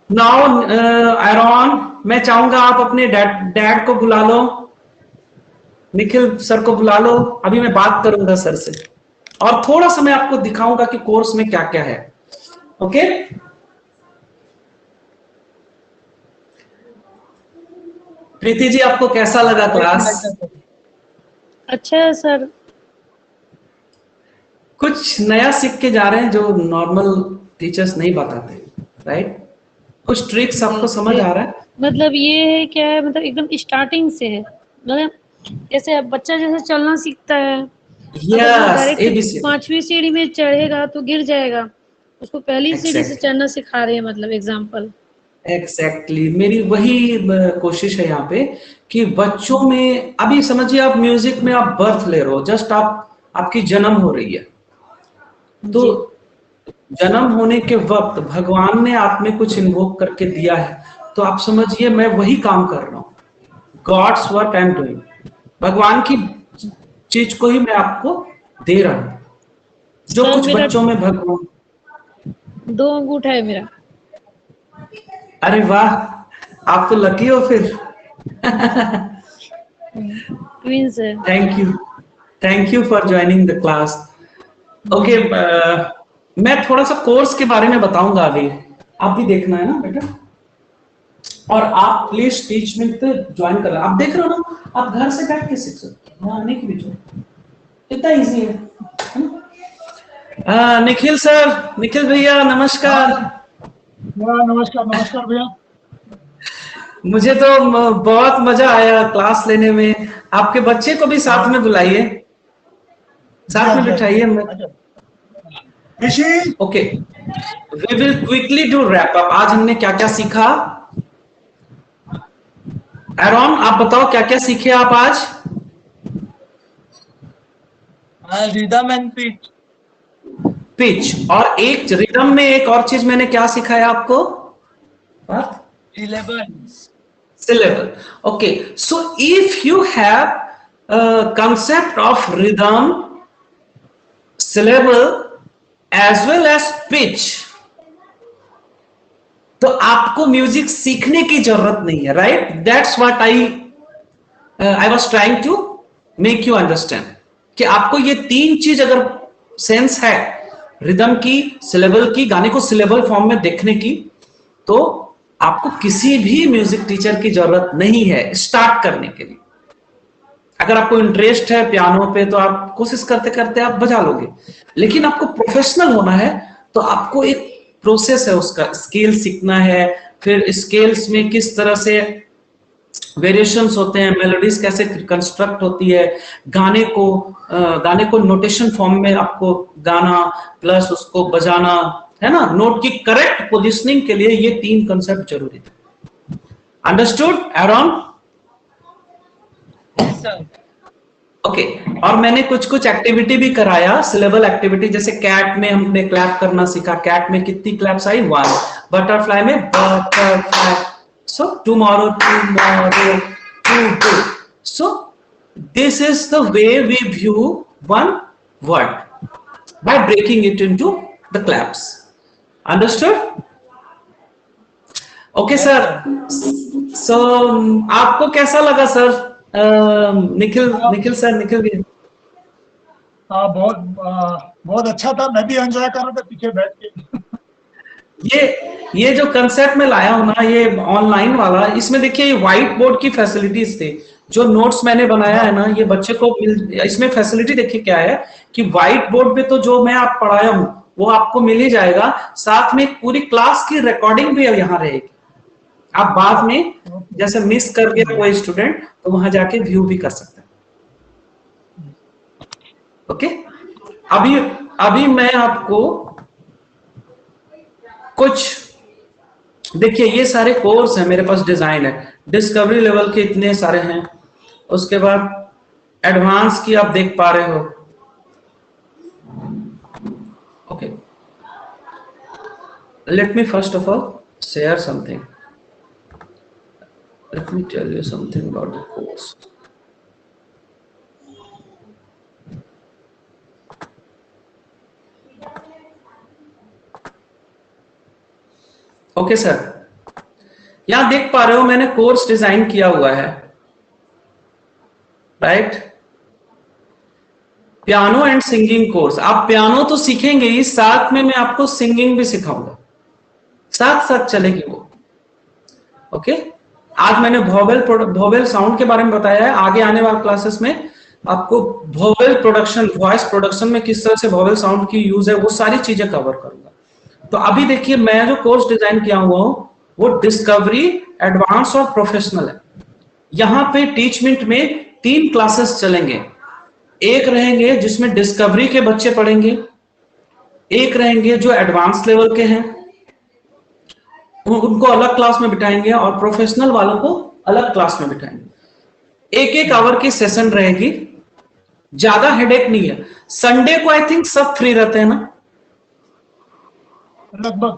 नाउ एरॉन, मैं चाहूंगा आप अपने डैड को बुला लो, निखिल सर को बुला लो, अभी मैं बात करूंगा सर से और थोड़ा सा मैं आपको दिखाऊंगा कि कोर्स में क्या क्या है। ओके, प्रीति जी आपको कैसा लगा क्लास? अच्छा है सर। कुछ नया सीख के जा रहे हैं जो नॉर्मल टीचर्स नहीं बताते, राइट? कुछ ट्रिक्स आपको समझ आ रहा है? मतलब ये है क्या है, मतलब एकदम स्टार्टिंग से है, मतलब जैसे अब बच्चा जैसे चलना सीखता है, यस, एबीसी 5वीं सीढ़ी में चढ़ेगा तो गिर जाएगा, उसको पहली सीढ़ी से चढ़ना सिखा रहे हैं, मतलब एग्जाम्पल। एग्जैक्टली मेरी वही कोशिश है यहाँ पे कि बच्चों में, अभी समझिए आप म्यूजिक में आप बर्थ ले रहे हो, जस्ट आपकी जन्म हो रही है, तो जन्म होने के वक्त भगवान ने आप में कुछ इन्वोक करके दिया है, तो आप समझिए मैं वही काम कर रहा हूँ, God's work I am doing, भगवान की चीज को ही मैं आपको दे रहा हूँ, जो कुछ बच्चों में भगवान। 2 अंगूठा है मेरा। अरे वाह, आप तो लकी हो फिर। ट्विंस है। Thank you for joining the class. Okay, मैं थोड़ा सा कोर्स के बारे में बताऊंगा अभी, आप भी देखना है ना बेटा, और आप प्लीज टीच में तो ज्वाइन कर, आप देख रहे हो ना, आप घर से बैठ के सीख सकते हो, आने की भी जरूरत, इतना इजी है। निखिल सर, निखिल भैया नमस्कार। नमस्कार भैया। मुझे तो बहुत मजा आया क्लास लेने में, आपके बच्चे को भी साथ में बुलाइए, साथ में बिठाइए। Okay, we will quickly do wrap up. आज हमने क्या क्या सीखा? एरॉन आप बताओ क्या क्या सीखे आप आज? रिदम एंड पिच, और एक रिदम में एक और चीज मैंने क्या सिखाया आपको? Syllable. Okay, so if you have a concept of rhythm, syllable as well as pitch, तो आपको म्यूजिक सीखने की जरूरत नहीं है, right? That's what I was trying to make you understand, कि आपको ये 3 चीज अगर सेंस है, रिदम की, सिलेबल की, गाने को सिलेबल फॉर्म में देखने की, तो आपको किसी भी म्यूजिक टीचर की जरूरत नहीं है स्टार्ट करने के लिए। अगर आपको इंटरेस्ट है पियानो पे तो आप कोशिश करते करते आप बजा लोगे, लेकिन आपको प्रोफेशनल होना है तो आपको एक प्रोसेस है, उसका स्केल सीखना है, फिर स्केल्स में किस तरह से वेरिएशंस होते हैं, मेलोडीज कैसे कंस्ट्रक्ट होती है, गाने को नोटेशन फॉर्म में आपको गाना प्लस उसको बजाना, है ना, नोट की करेक्ट पोजीशनिंग के लिए ये 3 कंसेप्ट जरूरी है। Understood Aaron? ओके, और मैंने कुछ एक्टिविटी भी कराया, सिलेबल एक्टिविटी, जैसे कैट में हमने क्लैप करना सीखा, कैट में कितनी क्लैप्स आई? 1। बटरफ्लाई में butterfly, so tomorrow tomorrow two. So this is the way we view one word by breaking it into the claps. Understood? Okay sir. So आपको कैसा लगा सर निखिल सर निखिल भी। हाँ, बहुत अच्छा था, मैं भी एंजॉय कर रहा था पीछे बैठ के। ये जो कंसेप्ट में लाया हूं ना, ये ऑनलाइन वाला, इसमें देखिए ये व्हाइट बोर्ड की फैसिलिटीज थी। जो नोट्स मैंने बनाया है ना, ये बच्चे को इसमें फैसिलिटी देखिए क्या है कि व्हाइट बोर्ड पे तो जो मैं आप पढ़ाया हूं वो आपको मिल ही जाएगा, साथ में पूरी क्लास की रिकॉर्डिंग भी यहाँ रहेगी। आप बाद में जैसे मिस कर गया कोई स्टूडेंट तो वहां जाके व्यू भी कर सकते हैं। ओके, अभी मैं आपको कुछ देखिए, ये सारे कोर्स है मेरे पास, डिजाइन है, डिस्कवरी लेवल के इतने सारे हैं, उसके बाद एडवांस की आप देख पा रहे हो। Okay, let me first of all share something, let me tell you something about the course. Okay sir, यहां देख पा रहे हो मैंने कोर्स डिजाइन किया हुआ है, right? Piano and singing course. आप पियानो तो सीखेंगे ही, साथ में मैं आपको सिंगिंग भी सिखाऊंगा, साथ साथ चलेगी वो। ओके, आज मैंने वोवेल साउंड के बारे में बताया है, आगे आने वाले क्लासेस में आपको वोवेल प्रोडक्शन, वॉइस प्रोडक्शन में किस तरह से वोवेल साउंड की यूज है, वो सारी चीजें कवर करूंगा। तो अभी देखिए मैं जो कोर्स डिजाइन किया हुआ हूं वो डिस्कवरी, एडवांस और प्रोफेशनल है। यहां पे टीचमेंट में 3 क्लासेस चलेंगे, एक रहेंगे जिसमें डिस्कवरी के बच्चे पढ़ेंगे, एक रहेंगे जो एडवांस लेवल के हैं उनको अलग क्लास में बिठाएंगे, और प्रोफेशनल वालों को अलग क्लास में बिठाएंगे। 1-1 आवर की सेशन रहेगी, ज्यादा हेडेक नहीं है। संडे को आई थिंक सब फ्री रहते हैं ना, लगभग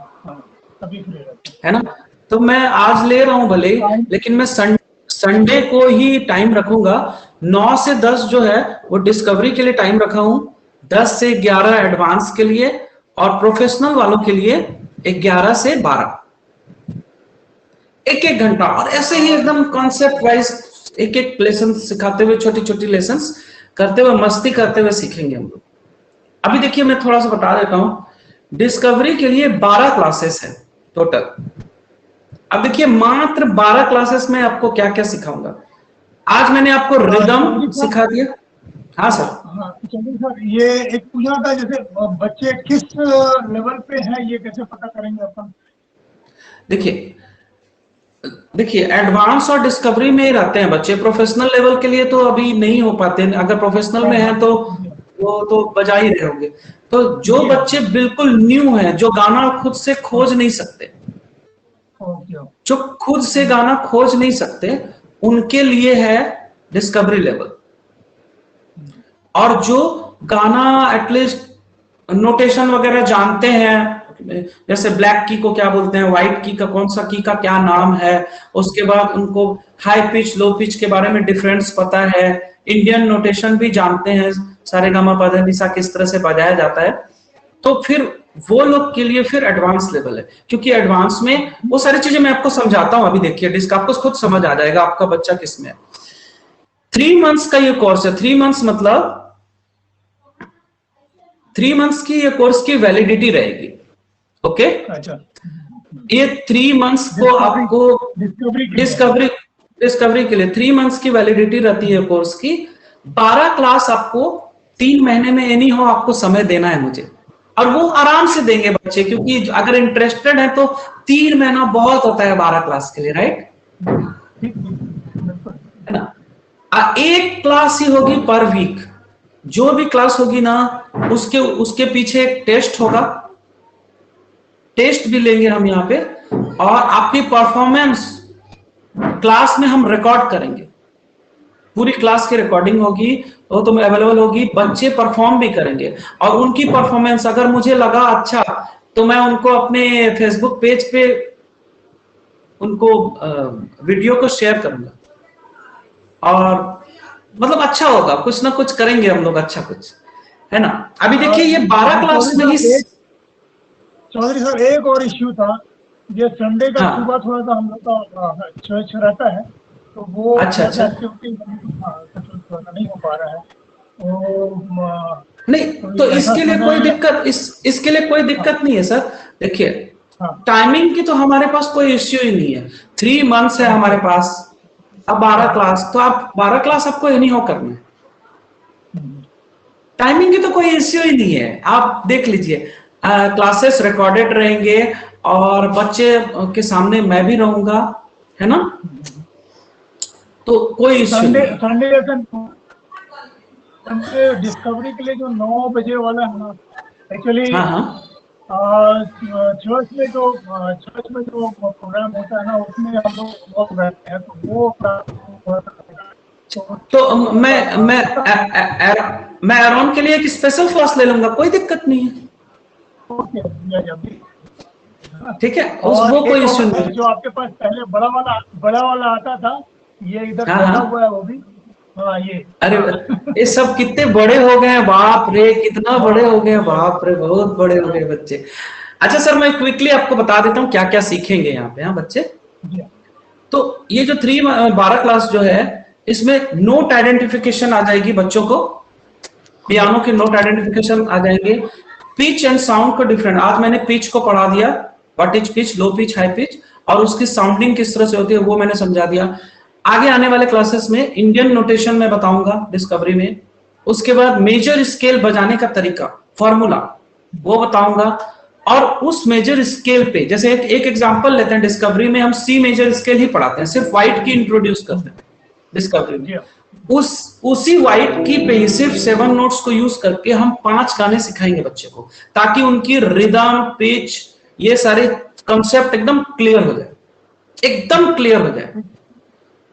सभी फ्री रहते हैं, है ना? तो मैं आज ले रहा हूं भले, लेकिन मैं संडे को ही टाइम रखूंगा। 9 से 10 जो है वो डिस्कवरी के लिए टाइम रखा हूं, 10 से 11 एडवांस के लिए, और प्रोफेशनल वालों के लिए 11 से 12, 1-1 घंटा। और ऐसे ही एकदम कॉन्सेप्ट वाइज 1-1 लेसन सिखाते हुए, छोटी छोटी लेसन करते हुए, मस्ती करते हुए सीखेंगे हम लोग। अभी देखिए मैं थोड़ा सा बता देता हूं, डिस्कवरी के लिए 12 क्लासेस है टोटल। अब देखिए मात्र 12 क्लासेस में आपको क्या क्या सिखाऊंगा। आज मैंने आपको रिदम सिखा दिया। हाँ सर। हाँ चलिए सर, ये एक पूछना था, जैसे बच्चे किस लेवल पे हैं ये कैसे पता करेंगे अपन? देखिए एडवांस और डिस्कवरी में ही रहते हैं बच्चे, प्रोफेशनल लेवल के लिए तो अभी नहीं हो पाते। अगर प्रोफेशनल में है तो वो तो बजा ही रहे होंगे। तो जो बच्चे बिल्कुल न्यू हैं, जो गाना खुद से खोज नहीं सकते, जो खुद से गाना खोज नहीं सकते, उनके लिए है डिस्कवरी लेवल। और जो गाना एटलीस्ट नोटेशन वगैरह जानते हैं, जैसे ब्लैक की को क्या बोलते हैं, व्हाइट की का कौन सा की का क्या नाम है, उसके बाद उनको हाई पिच लो पिच के बारे में डिफरेंस पता है, इंडियन नोटेशन भी जानते हैं, सारे गामा पा धा नि सा किस तरह से बजाया जाता है, तो फिर वो लोग के लिए फिर एडवांस लेवल है। क्योंकि एडवांस में वो सारी चीजें मैं आपको समझाता हूं। अभी देखिए डिस्क आपको खुद समझ आ जाएगा आपका बच्चा किसमें है। 3 मंथ्स का ये कोर्स है। 3 मंथ्स मतलब 3 मंथ्स की ये कोर्स की वैलिडिटी रहेगी। ओके, अच्छा, ये 3 मंथ्स को आपको डिस्कवरी के लिए 3 मंथ्स की वैलिडिटी रहती है कोर्स की। 12 क्लास आपको 3 महीने में एनी हो आपको समय देना है मुझे, और वो आराम से देंगे बच्चे, क्योंकि अगर इंटरेस्टेड है तो 3 महीना बहुत होता है 12 क्लास के लिए, राइट? है ना? 1 क्लास ही होगी पर वीक। जो भी क्लास होगी ना उसके पीछे एक टेस्ट होगा, टेस्ट भी लेंगे हम यहाँ पे, और आपकी परफॉर्मेंस क्लास में हम रिकॉर्ड करेंगे। पूरी क्लास की रिकॉर्डिंग होगी, वो तो अवेलेबल होगी, बच्चे परफॉर्म भी करेंगे, और उनकी परफॉर्मेंस अगर मुझे लगा अच्छा तो मैं उनको अपने फेसबुक पेज पे उनको वीडियो को शेयर करूंगा, और मतलब अच्छा होगा, कुछ ना कुछ करेंगे हम लोग, अच्छा कुछ, है ना? अभी देखिए ये 12 क्लास में ही। चौधरी सर, एक और इश्यू था, ये संडे का सुबह थोड़ा सा हम लोग का चर्च रहता है, तो वो अच्छा, अच्छा। एक्टिविटी नहीं हो पा रहा है। तो नहीं, तो ऐसा इसके लिए समय- कोई दिक्कत इसके लिए कोई दिक्कत नहीं है सर। देखिए, हाँ, टाइमिंग की तो हमारे पास कोई इश्यू ही नहीं है। 3 मंथ्स है हमारे पास। अब 12 क्लास, तो आप 12 क्लास आपको एनी हाउ करना है। टाइमिंग की तो कोई इश्यू ही नहीं है। आप देख लीजिए, क्लासेस रिकॉर्डेड रहेंगे और बच्चे के सामने मैं भी रहूंगा, है ना, तो कोई इश्यू नहीं है। संडे डिस्कवरी के लिए जो 9 बजे वाला है ना, एक्चुअली हाँ, हाँ। चर्च में जो प्रोग्राम होता है ना, उसमें हम लोग involved रहते हैं, तो वो तो मैं एरोन के लिए एक स्पेशल क्लास ले लूंगा, कोई दिक्कत नहीं है। ठीक है, वो कोई इश्यू नहीं है। जो आपके पास पहले बड़ा वाला आता था, ये इधर हाँ, बैठा हाँ। हुआ है वो भी। हाँ, ये अरे, ये सब कितने बड़े हो गए हैं, बाप रे, कितना बड़े हो गए हैं, बाप रे, बहुत बड़े हो गए बच्चे। अच्छा सर, मैं क्विकली आपको बता देता हूँ क्या क्या सीखेंगे यहाँ पे। हाँ बच्चे, तो ये जो 12 क्लास जो है, इसमें नोट आइडेंटिफिकेशन आ जाएगी बच्चों को, पियानो की नोट आइडेंटिफिकेशन आ जाएंगे, पिच एंड साउंड को डिफरेंट। आज मैंने पिच को पढ़ा दिया, what is pitch, low pitch, high pitch, और उसकी साउंडिंग किस तरह से होती है वो मैंने समझा दिया। आगे आने वाले क्लासेस में इंडियन नोटेशन में बताऊंगा डिस्कवरी में। उसके बाद मेजर स्केल बजाने का तरीका, फॉर्मूला, वो बताऊंगा। और उस मेजर स्केल पे, जैसे एक एग्जांपल लेते हैं, डिस्कवरी में हम सी मेजर स्केल ही पढ़ाते हैं, सिर्फ वाइट की इंट्रोड्यूस करते हैं डिस्कवरी में। उसी वाइट की पे ही सिर्फ 7 नोट्स को यूज करके हम 5 गाने सिखाएंगे बच्चे को, ताकि उनकी रिदम, पिच, ये सारे कंसेप्ट एकदम क्लियर हो जाए, एकदम क्लियर हो जाए,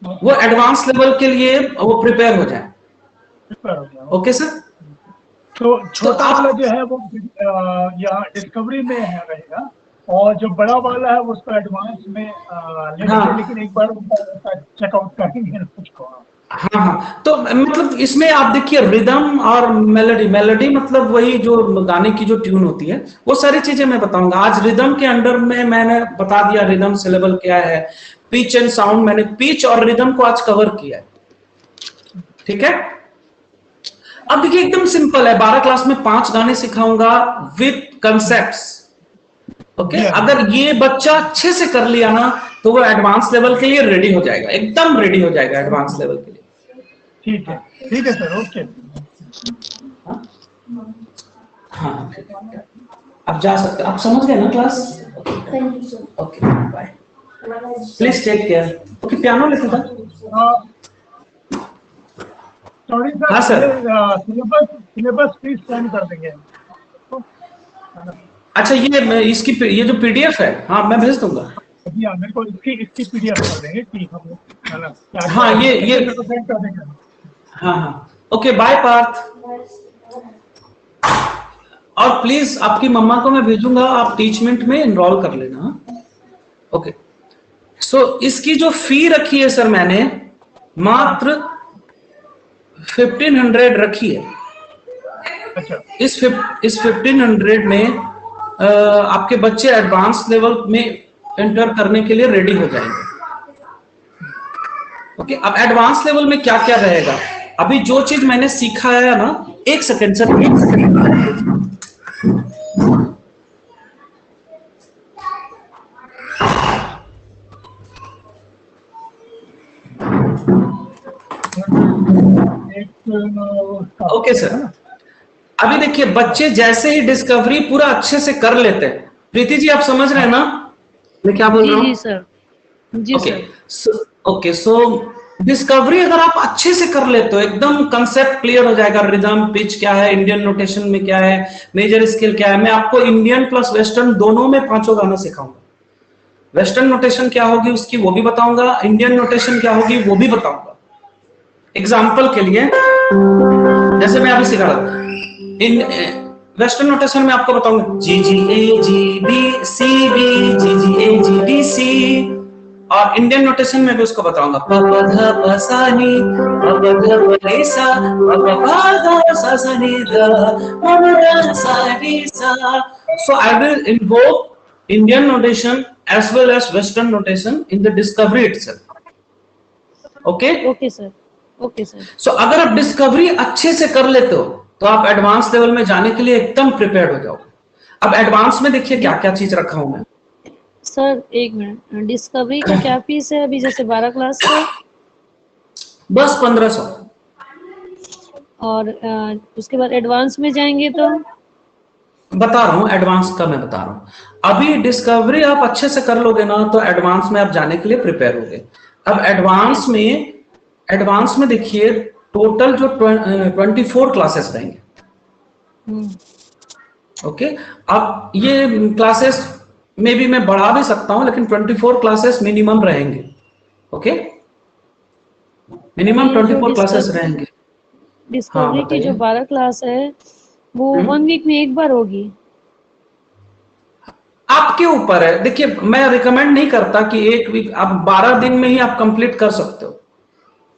वो एडवांस लेवल के लिए वो प्रिपेयर हो जाए। Okay sir. तो छोटा वाला जो है वो यहाँ डिस्कवरी में है रहेगा, और जो बड़ा वाला है उसको एडवांस में लेंगे। हाँ। लेकिन एक बार चेकआउट करेंगे उसको। हाँ, हाँ, तो मतलब इसमें आप देखिए, रिदम और मेलोडी मतलब वही जो गाने की जो ट्यून होती है, वो सारी चीजें मैं बताऊंगा आज। रिदम के अंडर में मैंने बता दिया रिदम सिलेबल क्या है, पिच एंड साउंड, मैंने पिच और रिदम को आज कवर किया है। ठीक है, अब देखिए एकदम सिंपल है, 12 क्लास में 5 गाने सिखाऊंगा विद कंसेप्ट्स। ओके, अगर ये बच्चा अच्छे से कर लिया ना, तो वो एडवांस लेवल के लिए रेडी हो जाएगा, एकदम रेडी हो जाएगा एडवांस लेवल के लिए। ठीक है सर, ओके। हाँ, आप जा सकते, आप समझ गए ना class? Thank you, sir. Okay, bye, please take care. Okay, piano लेते था। सॉरी हाँ, sir, sir. Syllabus please send कर देंगे। अच्छा, ये जो पीडीएफ है, हाँ मैं भेज दूंगा। जी हाँ, मेरे को इसकी पीडीएफ कर देंगे। ठीक है, हाँ, ये सेंड कर देंगे। हाँ, हाँ, ओके, बाय पार्थ। और प्लीज आपकी मम्मा को मैं भेजूंगा, आप टीचमेंट में एनरोल कर लेना। ओके, सो इसकी जो फी रखी है सर, मैंने मात्र 1500 रखी है। अच्छा, इस 1500 में आपके बच्चे एडवांस लेवल में एंटर करने के लिए रेडी हो जाएंगे। ओके, अब एडवांस लेवल में क्या क्या रहेगा, अभी जो चीज मैंने सीखा है ना, एक सेकेंड सर, एक सेकेंड। ओके सर, अभी देखिए, बच्चे जैसे ही डिस्कवरी पूरा अच्छे से कर लेते हैं, प्रीति जी आप समझ रहे हैं ना मैं क्या बोल रहा हूँ? जी सर, जी सर। ओके, सो डिस्कवरी अगर आप अच्छे से कर लेते हो, एकदम कंसेप्ट क्लियर हो जाएगा, रिदम, पिच क्या है, इंडियन नोटेशन में क्या है, मेजर स्केल क्या है। मैं आपको इंडियन प्लस वेस्टर्न दोनों में 5 गाना सिखाऊंगा। वेस्टर्न नोटेशन क्या होगी उसकी वो भी बताऊंगा, इंडियन नोटेशन क्या होगी वो भी बताऊंगा। एग्जाम्पल के लिए, जैसे मैं अभी सिखा रहा हूं, इन वेस्टर्न नोटेशन में आपको बताऊंगा जी जी ए जी बी सी बी, जी जी ए जी बी सी। और इंडियन नोटेशन में भी उसको बताऊंगा, प प ध प सा नी, प प ध प रे सा, प प प ध सा सा नी ध, म म र सा री सा। So I will invoke Indian notation as well as Western notation in the discovery itself. Okay okay sir, okay sir. So अगर आप डिस्कवरी अच्छे से कर लेते हो तो आप एडवांस लेवल में जाने के लिए एकदम प्रिपेयर्ड हो जाओ। अब एडवांस में देखिए क्या क्या चीज रखा हूं मैं। सर एक मिनट, डिस्कवरी का क्या फीस है अभी, जैसे 12 क्लास का? बस 1500। और उसके बाद एडवांस में जाएंगे तो? बता रहा हूँ, एडवांस का मैं बता रहा हूँ। अभी डिस्कवरी आप अच्छे से कर लोगे ना तो एडवांस में आप जाने के लिए प्रिपेयर हो गए। अब एडवांस में देखिए टोटल जो 24 क्लासेस रहेंगे। ओके अब ये क्लासेस में भी मैं बढ़ा भी सकता हूं, लेकिन 24 क्लासेस मिनिमम रहेंगे। ओके मिनिमम 24 क्लासेस रहेंगे। डिस्कवरी की जो 12 क्लास है वो 1 वीक में एक बार होगी? आपके ऊपर है। देखिए मैं रिकमेंड नहीं करता कि 1 वीक, आप 12 दिन में ही आप कंप्लीट कर सकते हो,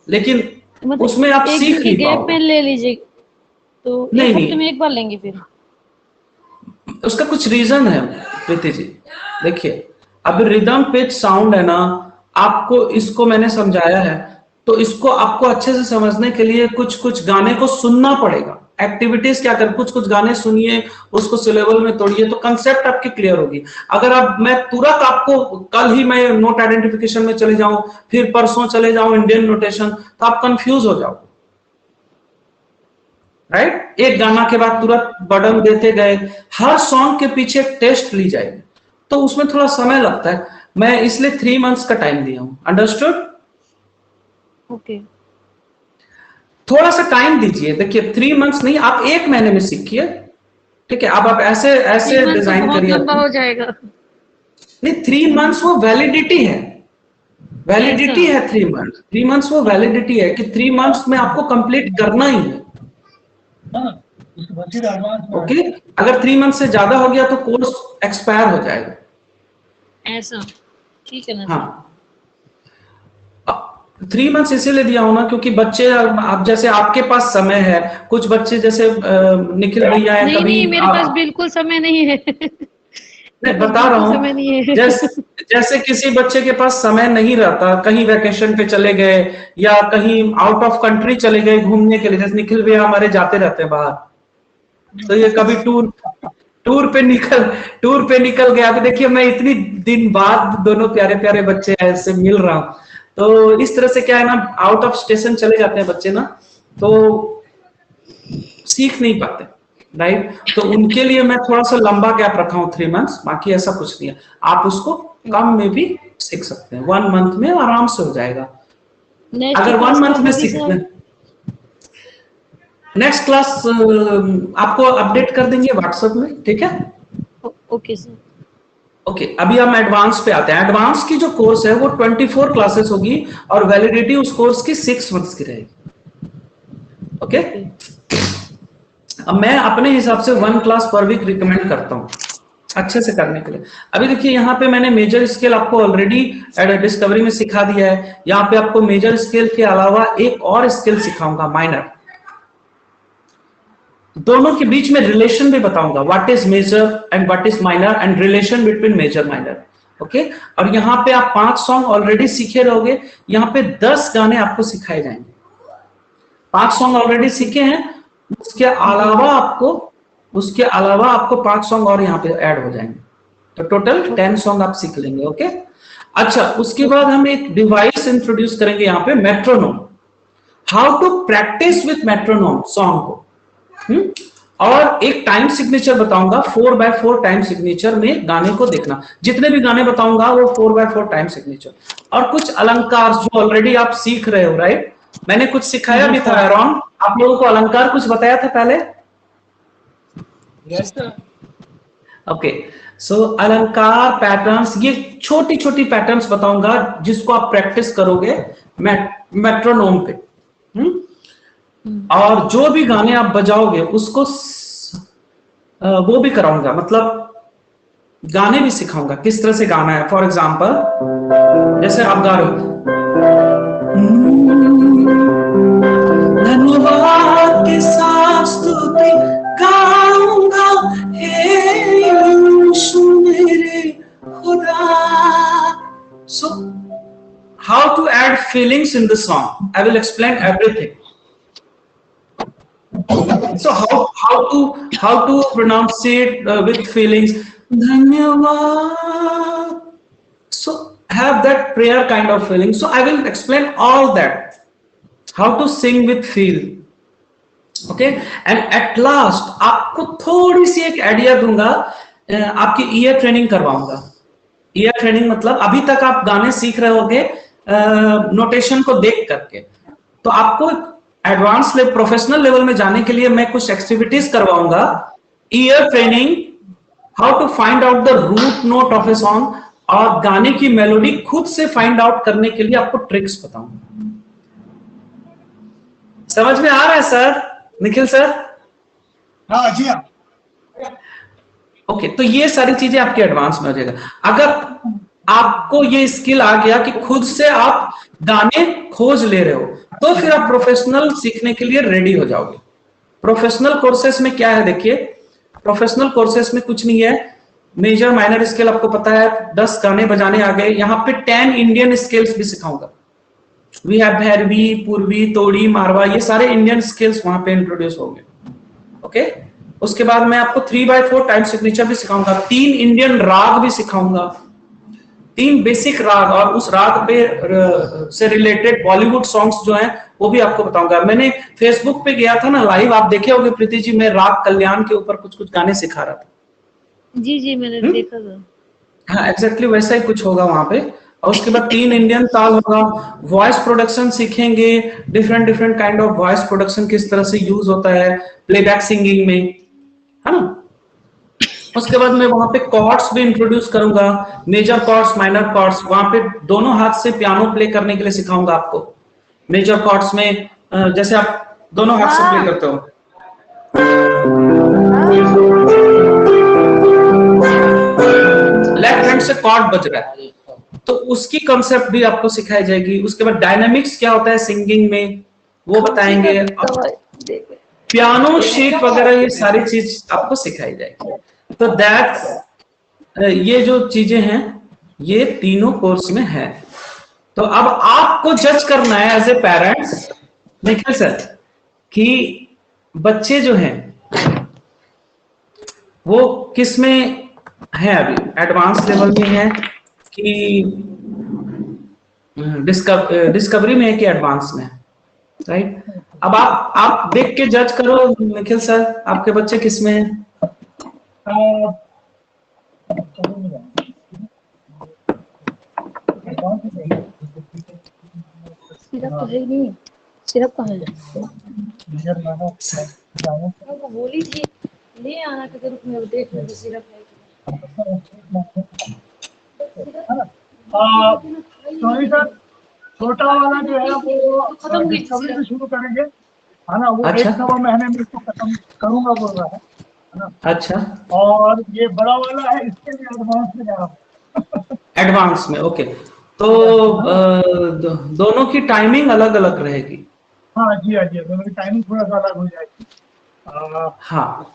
लेकिन मतलब उसमें आप एक सीख दिन के नहीं गैप पाओगे। में ले लीजिए तो नहीं, एक हफ्ते नहीं। में एक बार लेंगे फिर? उसका कुछ रीजन है प्रीति जी। देखिए अब रिदम पिच साउंड है ना, आपको इसको मैंने समझाया है, तो इसको आपको अच्छे से समझने के लिए कुछ कुछ गाने को सुनना पड़ेगा। एक्टिविटीज क्या कर, कुछ कुछ गाने सुनिए, उसको सिलेबल में तोड़िए, तो कंसेप्ट आपकी क्लियर होगी। अगर आप मैं तुरंत आपको कल ही मैं नोट आइडेंटिफिकेशन में चले जाऊं, फिर परसों चले जाऊं इंडियन नोटेशन, तो आप कंफ्यूज हो जाओगे। राइट एक गाना के बाद तुरंत बटन देते गए, हर सॉन्ग के पीछे एक टेस्ट ली जाएगी, तो उसमें थोड़ा समय लगता है। मैं इसलिए 3 मंथ्स का टाइम दिया हूं। अंडरस्टूड? ओके। थोड़ा सा टाइम दीजिए। देखिए 3 मंथ्स नहीं, आप 1 महीने में सीखिए। ठीक है अब आप ऐसे ऐसे डिजाइन बहुत करिए। लंबा हो जाएगा। नहीं 3 मंथ्स वो वैलिडिटी है, वैलिडिटी है 3 मंथ्स। 3 मंथ्स वो वैलिडिटी है कि 3 मंथ्स में आपको कंप्लीट करना ही है। ओके अगर 3 मंथ से ज्यादा हो गया तो कोर्स एक्सपायर हो जाएगा। ऐसा ठीक है ना? हाँ 3 मंथ्स इसीलिए दिया हूं ना क्योंकि बच्चे, आप जैसे आपके पास समय है, कुछ बच्चे जैसे निखिल भैया है, नहीं कभी नहीं, मेरे पास बिल्कुल समय नहीं है। मैं बता रहा हूँ, समय नहीं है। जैसे किसी बच्चे के पास समय नहीं रहता, कहीं वैकेशन पे चले गए या कहीं आउट ऑफ कंट्री चले गए घूमने के लिए, जैसे निखिल भैया हमारे जाते रहते हैं बाहर, तो ये कभी टूर पे निकल गया। अभी देखिए मैं इतनी दिन बाद दोनों प्यारे प्यारे बच्चे ऐसे मिल रहा हूँ, तो इस तरह से क्या है ना, आउट ऑफ स्टेशन चले जाते हैं बच्चे ना, तो सीख नहीं पाते। राइट तो उनके लिए मैं थोड़ा सा लंबा गैप रखा हूं 3 मंथ्स, बाकी ऐसा कुछ नहीं है। आप उसको कम में भी सीख सकते हैं, 1 मंथ में आराम से हो जाएगा। अगर 1 मंथ में सीखते हैं, नेक्स्ट क्लास आपको अपडेट कर देंगे व्हाट्सएप में। ठीक है ओके सर। ओके अभी हम एडवांस पे आते हैं। एडवांस की जो कोर्स है वो 24 क्लासेस होगी और वैलिडिटी उस कोर्स की 6 मंथ्स की रहेगी। ओके अब मैं अपने हिसाब से 1 क्लास पर वीक रिकमेंड करता हूं अच्छे से करने के लिए। अभी देखिए यहाँ पे मैंने मेजर स्केल आपको ऑलरेडी डिस्कवरी में सिखा दिया है। यहाँ पे आपको मेजर स्केल के अलावा एक और स्केल सिखाऊंगा, माइनर। दोनों के बीच में रिलेशन भी बताऊंगा, what is major and what is minor and relation between major minor. Okay और यहाँ पे आप 5 सॉन्ग ऑलरेडी सीखे रहोगे, यहाँ पे 10 गाने आपको सिखाए जाएंगे। 5 सॉन्ग ऑलरेडी सीखे हैं, उसके अलावा आपको 5 सॉन्ग और यहाँ पे ऐड हो जाएंगे, तो टोटल 10 सॉन्ग आप सीख लेंगे। ओके अच्छा उसके बाद हम एक डिवाइस इंट्रोड्यूस करेंगे यहाँ पे, metronome. How to practise with metronome song को। और एक टाइम सिग्नेचर बताऊंगा, 4x4 टाइम सिग्नेचर में गाने को देखना। जितने भी गाने बताऊंगा वो 4x4 टाइम सिग्नेचर। और कुछ अलंकार जो ऑलरेडी आप सीख रहे हो। राइट मैंने कुछ सिखाया भी था अराउंड, आप लोगों को अलंकार कुछ बताया था पहले। Yes sir. ओके सो अलंकार पैटर्न्स, ये छोटी छोटी पैटर्न्स बताऊंगा जिसको आप प्रैक्टिस करोगे मेट्रोनोम पे। और जो भी गाने आप बजाओगे उसको वो भी कराऊंगा, मतलब गाने भी सिखाऊंगा किस तरह से गाना है। फॉर एग्जांपल जैसे आप गा रहे हो, धन्यवाद के साथ स्तुति गाऊंगा हे यीशु मेरे खुदा। सो how to add feelings in the song. I will explain everything. So how to pronounce it with feelings. Dhanyavad. So have that prayer kind of feeling. So I will explain all that. How to sing with feel. Okay, and at last आपको थोड़ी सी एक idea दूंगा, आपकी ear training करवाऊंगा. Ear training मतलब अभी तक आप गाने सीख रहे होगे नोटेशन को देख करके, तो आपको एडवांस लेवल प्रोफेशनल लेवल में जाने के लिए मैं कुछ एक्टिविटीज करवाऊंगा. Ear training, how to find out the root note of a song, और गाने की मेलोडी खुद से फाइंड आउट करने के लिए आपको ट्रिक्स बताऊंगा. समझ में आ रहा है सर? निखिल सर? हाँ जी हाँ. ओके, तो ये सारी चीजें आपके एडवांस में हो जाएगा. अगर आपको ये स्किल आ गया कि खुद से आप गाने खोज ले रहे हो, तो फिर आप प्रोफेशनल सीखने के लिए रेडी हो जाओगे. प्रोफेशनल कोर्सेस में क्या है, देखिए प्रोफेशनल कोर्सेस में कुछ नहीं है. मेजर माइनर स्केल आपको पता है, 10 गाने बजाने आ गए. यहाँ पे 10 इंडियन स्केल्स भी सिखाऊंगा. वी हैव भैरवी, पूर्वी, तोड़ी, मारवा, ये सारे इंडियन स्केल्स वहां पे इंट्रोड्यूस होंगे. ओके, उसके बाद मैं आपको 3/4 टाइम सिग्नेचर भी सिखाऊंगा. 3 इंडियन राग भी सिखाऊंगा, 3 बेसिक राग, और उस राग पे से रिलेटेड बॉलीवुड सॉन्ग्स जो हैं वो भी आपको बताऊंगा. मैंने फेसबुक पे गया था ना लाइव, आप देखे होंगे प्रीति जी, मैं राग कल्याण के ऊपर कुछ गाने सिखा रहा था. जी मैंने देखा था. हाँ एग्जैक्टली वैसा ही कुछ होगा वहां पे. और उसके बाद 3 इंडियन ताल होगा. वॉइस प्रोडक्शन सीखेंगे, different kind of voice production किस तरह से यूज होता है प्लेबैक सिंगिंग में, है ना. उसके बाद मैं वहां पे कॉर्ड्स भी इंट्रोड्यूस करूंगा, मेजर कॉर्ड्स, माइनर कॉर्ड्स. वहां पे दोनों हाथ से पियानो प्ले करने के लिए सिखाऊंगा आपको. मेजर कॉर्ड्स में जैसे आप दोनों हाथ से प्ले करते हो, लेफ्ट हैंड से कॉर्ड बज रहा है, तो उसकी कंसेप्ट भी आपको सिखाई जाएगी. उसके बाद डायनामिक्स क्या होता है सिंगिंग में वो बताएंगे. पियानो शेक वगैरह ये सारी चीज आपको सिखाई जाएगी. तो दैट ये जो चीजें हैं ये तीनों कोर्स में है. तो अब आपको जज करना है as a parents, Nikhil sir, कि बच्चे जो हैं वो किस में है, अभी एडवांस लेवल में है कि डिस्कवरी में है कि एडवांस में, राइट? अब आप देख के जज करो निखिल सर, आपके बच्चे किस में हैं? सिरप तो है नहीं, सिरप कहाँ है? बोली थी ले आना के रूप में, देख लो सिरप है. सॉरी सर, छोटा वाला जो है वो डिस्कवरी से शुरू करेंगे, है ना. वो 1-1.25 महीने में इसको खत्म करूंगा बोल रहा है ना. अच्छा, और ये बड़ा वाला है, इसके लिए एडवांस में जा रहा हूँ. एडवांस में, ओके. तो दोनों की टाइमिंग अलग अलग रहेगी. हाँ जी, हाँ जी, दोनों की टाइमिंग थोड़ा सा अलग हो जाएगी. हाँ,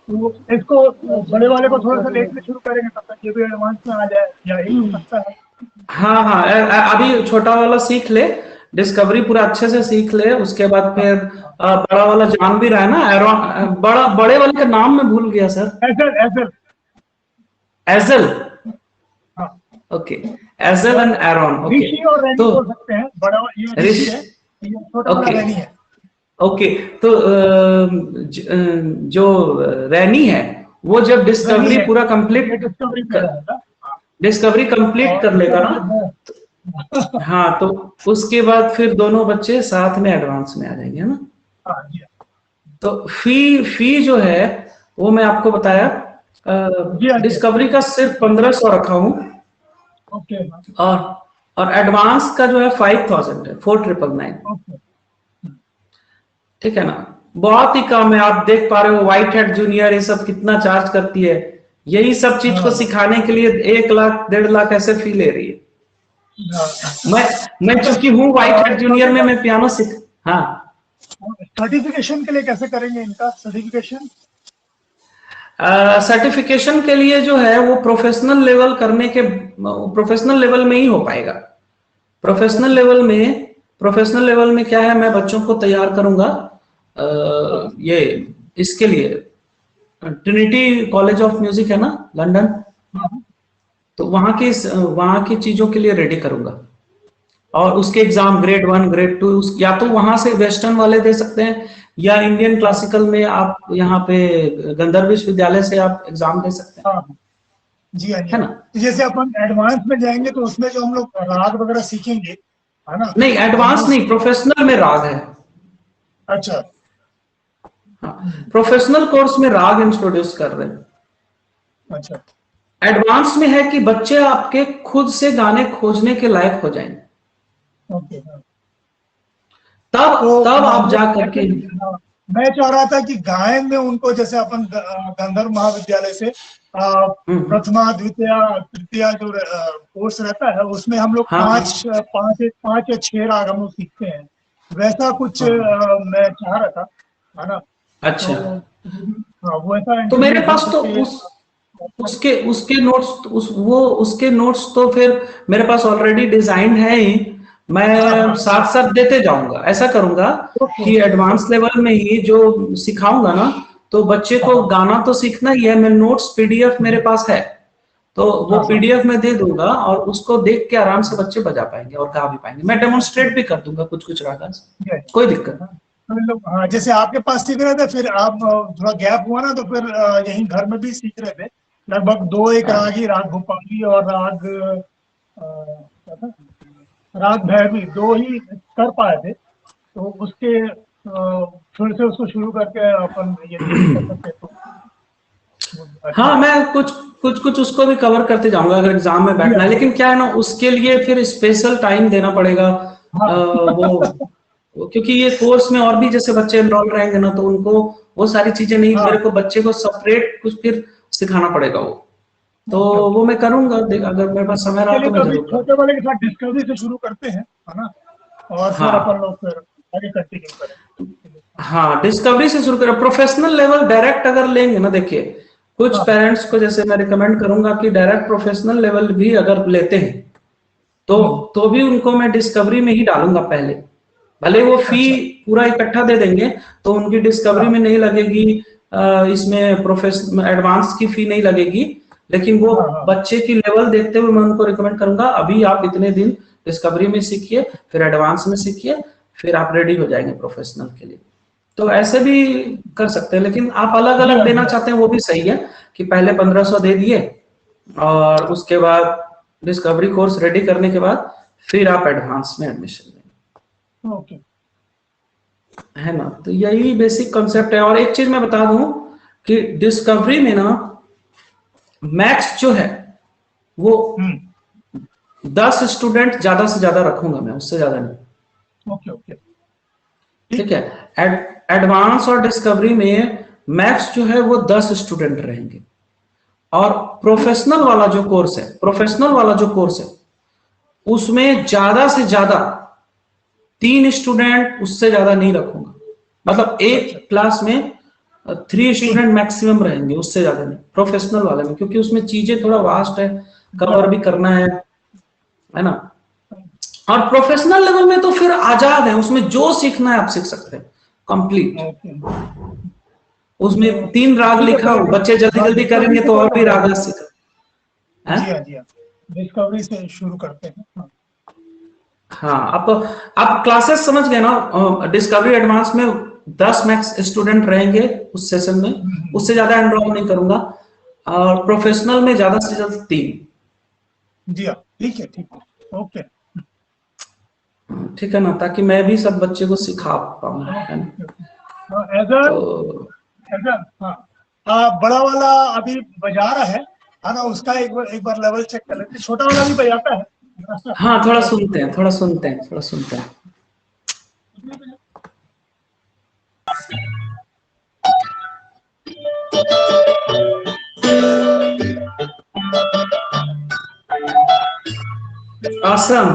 तो इसको बड़े वाले को थोड़ा सा लेट में शुरू करेंगे, तब तक ये भी एडवांस में आ जाए, या एक हो सकता है. हाँ, अभी छोटा वाला सीख ले, डिस्कवरी पूरा अच्छे से सीख ले. उसके बाद फिर बड़ा वाला जान भी रहा है ना, एरॉन. बड़े वाले का नाम मैं भूल गया सर. एजल. ओके, एजल एंड एरॉन. ओके, तो बोल सकते हैं. बड़ा ये है, छोटा वाला रैनी है. ओके, तो जो रैनी है वो जब डिस्कवरी पूरा कंप्लीट कर लेगा ना, हाँ, तो उसके बाद फिर दोनों बच्चे साथ में एडवांस में आ जाएंगे, है ना. तो फी जो है वो मैं आपको बताया, डिस्कवरी का सिर्फ 1500 रखा हूँ. और एडवांस का जो है 5000 है, 4999. ठीक है ना, बहुत ही कम है. आप देख पा रहे हो व्हाइट हेड जूनियर ये सब कितना चार्ज करती है. यही सब चीज को सिखाने के लिए 1 लाख 1.5 लाख ऐसे फी ले रही है. मैं चूंकि हूँ व्हाइट हेड जूनियर में, मैं पियानो सीख. हाँ, सर्टिफिकेशन के लिए कैसे करेंगे इनका सर्टिफिकेशन? सर्टिफिकेशन के लिए जो है वो प्रोफेशनल लेवल में ही हो पाएगा. प्रोफेशनल लेवल में क्या है, मैं बच्चों को तैयार करूंगा ये इसके लिए, ट्रिनिटी कॉलेज ऑफ म्यूजिक है ना लंदन, तो वहां की चीजों के लिए रेडी करूंगा। और उसके एग्जाम ग्रेड 1 ग्रेड 2 या तो वहां से वेस्टर्न वाले दे सकते हैं, या इंडियन क्लासिकल में आप यहाँ पे गंधर्व विश्वविद्यालय से आप एग्जाम दे सकते हैं। हाँ जी, हाँ जी, है ना। तो जैसे अपन एडवांस में जाएंगे तो उसमें जो हम लोग राग वगैरह सीखेंगे, है ना? नहीं, एडवांस नहीं, प्रोफेशनल में राग है। अच्छा, हाँ, प्रोफेशनल कोर्स में राग इंट्रोड्यूस कर रहे हैं। अच्छा, एडवांस में है कि बच्चे आपके खुद से गाने खोजने के लायक हो जाएंगे, ओके, हाँ। तब आप जा करके। मैं चाह रहा था कि गायन में उनको जैसे अपन गंधर्व महाविद्यालय से प्रथमा द्वितीय तृतीय जो कोर्स रहता है उसमें हम लोग हाँ, पांच या 6 राग हम लोग सीखते हैं, वैसा कुछ मैं चाह रहा था, है ना? अच्छा। हाँ, वो ऐसा तो मेरे पास तो उसके नोट्स तो फिर मेरे पास ऑलरेडी डिजाइन है ही, मैं साथ साथ देते जाऊंगा। ऐसा करूंगा कि एडवांस लेवल में ही जो सिखाऊंगा ना, तो बच्चे को गाना तो सीखना ही है, मैं नोट्स पीडीएफ मेरे पास है, तो वो पीडीएफ में दे दूंगा और उसको देख के आराम से बच्चे बजा पाएंगे और गा भी पाएंगे। मैं डेमोन्स्ट्रेट भी कर दूंगा कुछ रागा, कोई दिक्कत नहीं। हाँ, जैसे आपके पास सीख रहे थे, फिर आप थोड़ा गैप हुआ ना, तो फिर यहीं घर में भी सीख रहे थे लगभग 2-1 राग ही, राग भूपाली और राग भैरवी 2 ही कर पाए थे, तो उसके फिर से उसको शुरू करके अपन ये कर सकते तो। हाँ, मैं कुछ उसको भी कवर करते जाऊंगा अगर एग्जाम में बैठना है, लेकिन क्या है ना, उसके लिए फिर स्पेशल टाइम देना पड़ेगा। क्योंकि ये कोर्स में और भी जैसे बच्चे एनरोल रहेंगे ना, तो उनको वो सारी चीजें नहीं, मेरे को बच्चे को सेपरेट कुछ फिर सिखाना पड़ेगा वो, तो वो मैं करूंगा। अगर मेरे पास समय रहा तो मैं जरूर छोटे वाले के साथ डिस्कवरी से शुरू करते हैं, है ना? और फिर अपन लोग फिर आगे कंटिन्यू करें। हाँ, डिस्कवरी से शुरू करें। प्रोफेशनल लेवल डायरेक्ट अगर लेंगे ना, देखिए कुछ पेरेंट्स को जैसे मैं रिकमेंड करूंगा कि डायरेक्ट प्रोफेशनल लेवल भी अगर लेते हैं तो भी उनको मैं डिस्कवरी में ही डालूंगा पहले, भले वो फी पूरा इकट्ठा दे देंगे तो उनकी डिस्कवरी में नहीं लगेगी, इसमें प्रोफेशनल एडवांस की फी नहीं लगेगी, लेकिन वो बच्चे की लेवल देखते हुए मैं उनको रिकमेंड करूंगा अभी आप इतने दिन डिस्कवरी में सीखिए, फिर एडवांस में सीखिए, फिर आप रेडी हो जाएंगे प्रोफेशनल के लिए। तो ऐसे भी कर सकते हैं, लेकिन आप अलग अलग देना चाहते हैं वो भी सही है कि पहले 1500 दे दिए और उसके बाद डिस्कवरी कोर्स रेडी करने के बाद फिर आप एडवांस में एडमिशन लेंगे। ओके, है ना। तो यही बेसिक कॉन्सेप्ट है। और एक चीज मैं बता दूं कि डिस्कवरी में ना मैक्स जो है वो 10 स्टूडेंट ज्यादा से ज्यादा रखूंगा मैं, उससे ज्यादा नहीं। ओके, ओके, ठीक है। एडवांस और डिस्कवरी में मैक्स जो है वो 10 स्टूडेंट रहेंगे, और प्रोफेशनल वाला जो कोर्स है उसमें ज्यादा से ज्यादा 3 स्टूडेंट, उससे ज्यादा नहीं रखूंगा। मतलब एक क्लास में 3 स्टूडेंट मैक्सिमम रहेंगे, उससे ज्यादा नहीं प्रोफेशनल वाले में, क्योंकि उसमें चीजें थोड़ा वास्ट है, कवर भी करना है ना। और प्रोफेशनल लेवल में तो फिर आजाद है, उसमें जो सीखना है आप सीख सकते हैं कंप्लीट। उसमें 3 राग लिखा हो, बच्चे जल्दी जल्दी करेंगे तो और भी राग सीख। डिस्कवरी से शुरू करते हैं। हाँ, आप क्लासेस समझ गए ना। डिस्कवरी एडवांस में 10 मैक्स स्टूडेंट रहेंगे उस सेशन में, उससे ज्यादा एनरोल नहीं करूंगा, और प्रोफेशनल में ज्यादा से ज्यादा 3। जी हाँ, ठीक है, ओके, ठीक है ना, ताकि मैं भी सब बच्चे को सिखा पाऊँ। बड़ा वाला अभी बजा रहा है ना, उसका एक बार लेवल चेक कर लेते हैं। छोटा वाला भी बजाता है। हाँ, थोड़ा सुनते हैं। आश्रम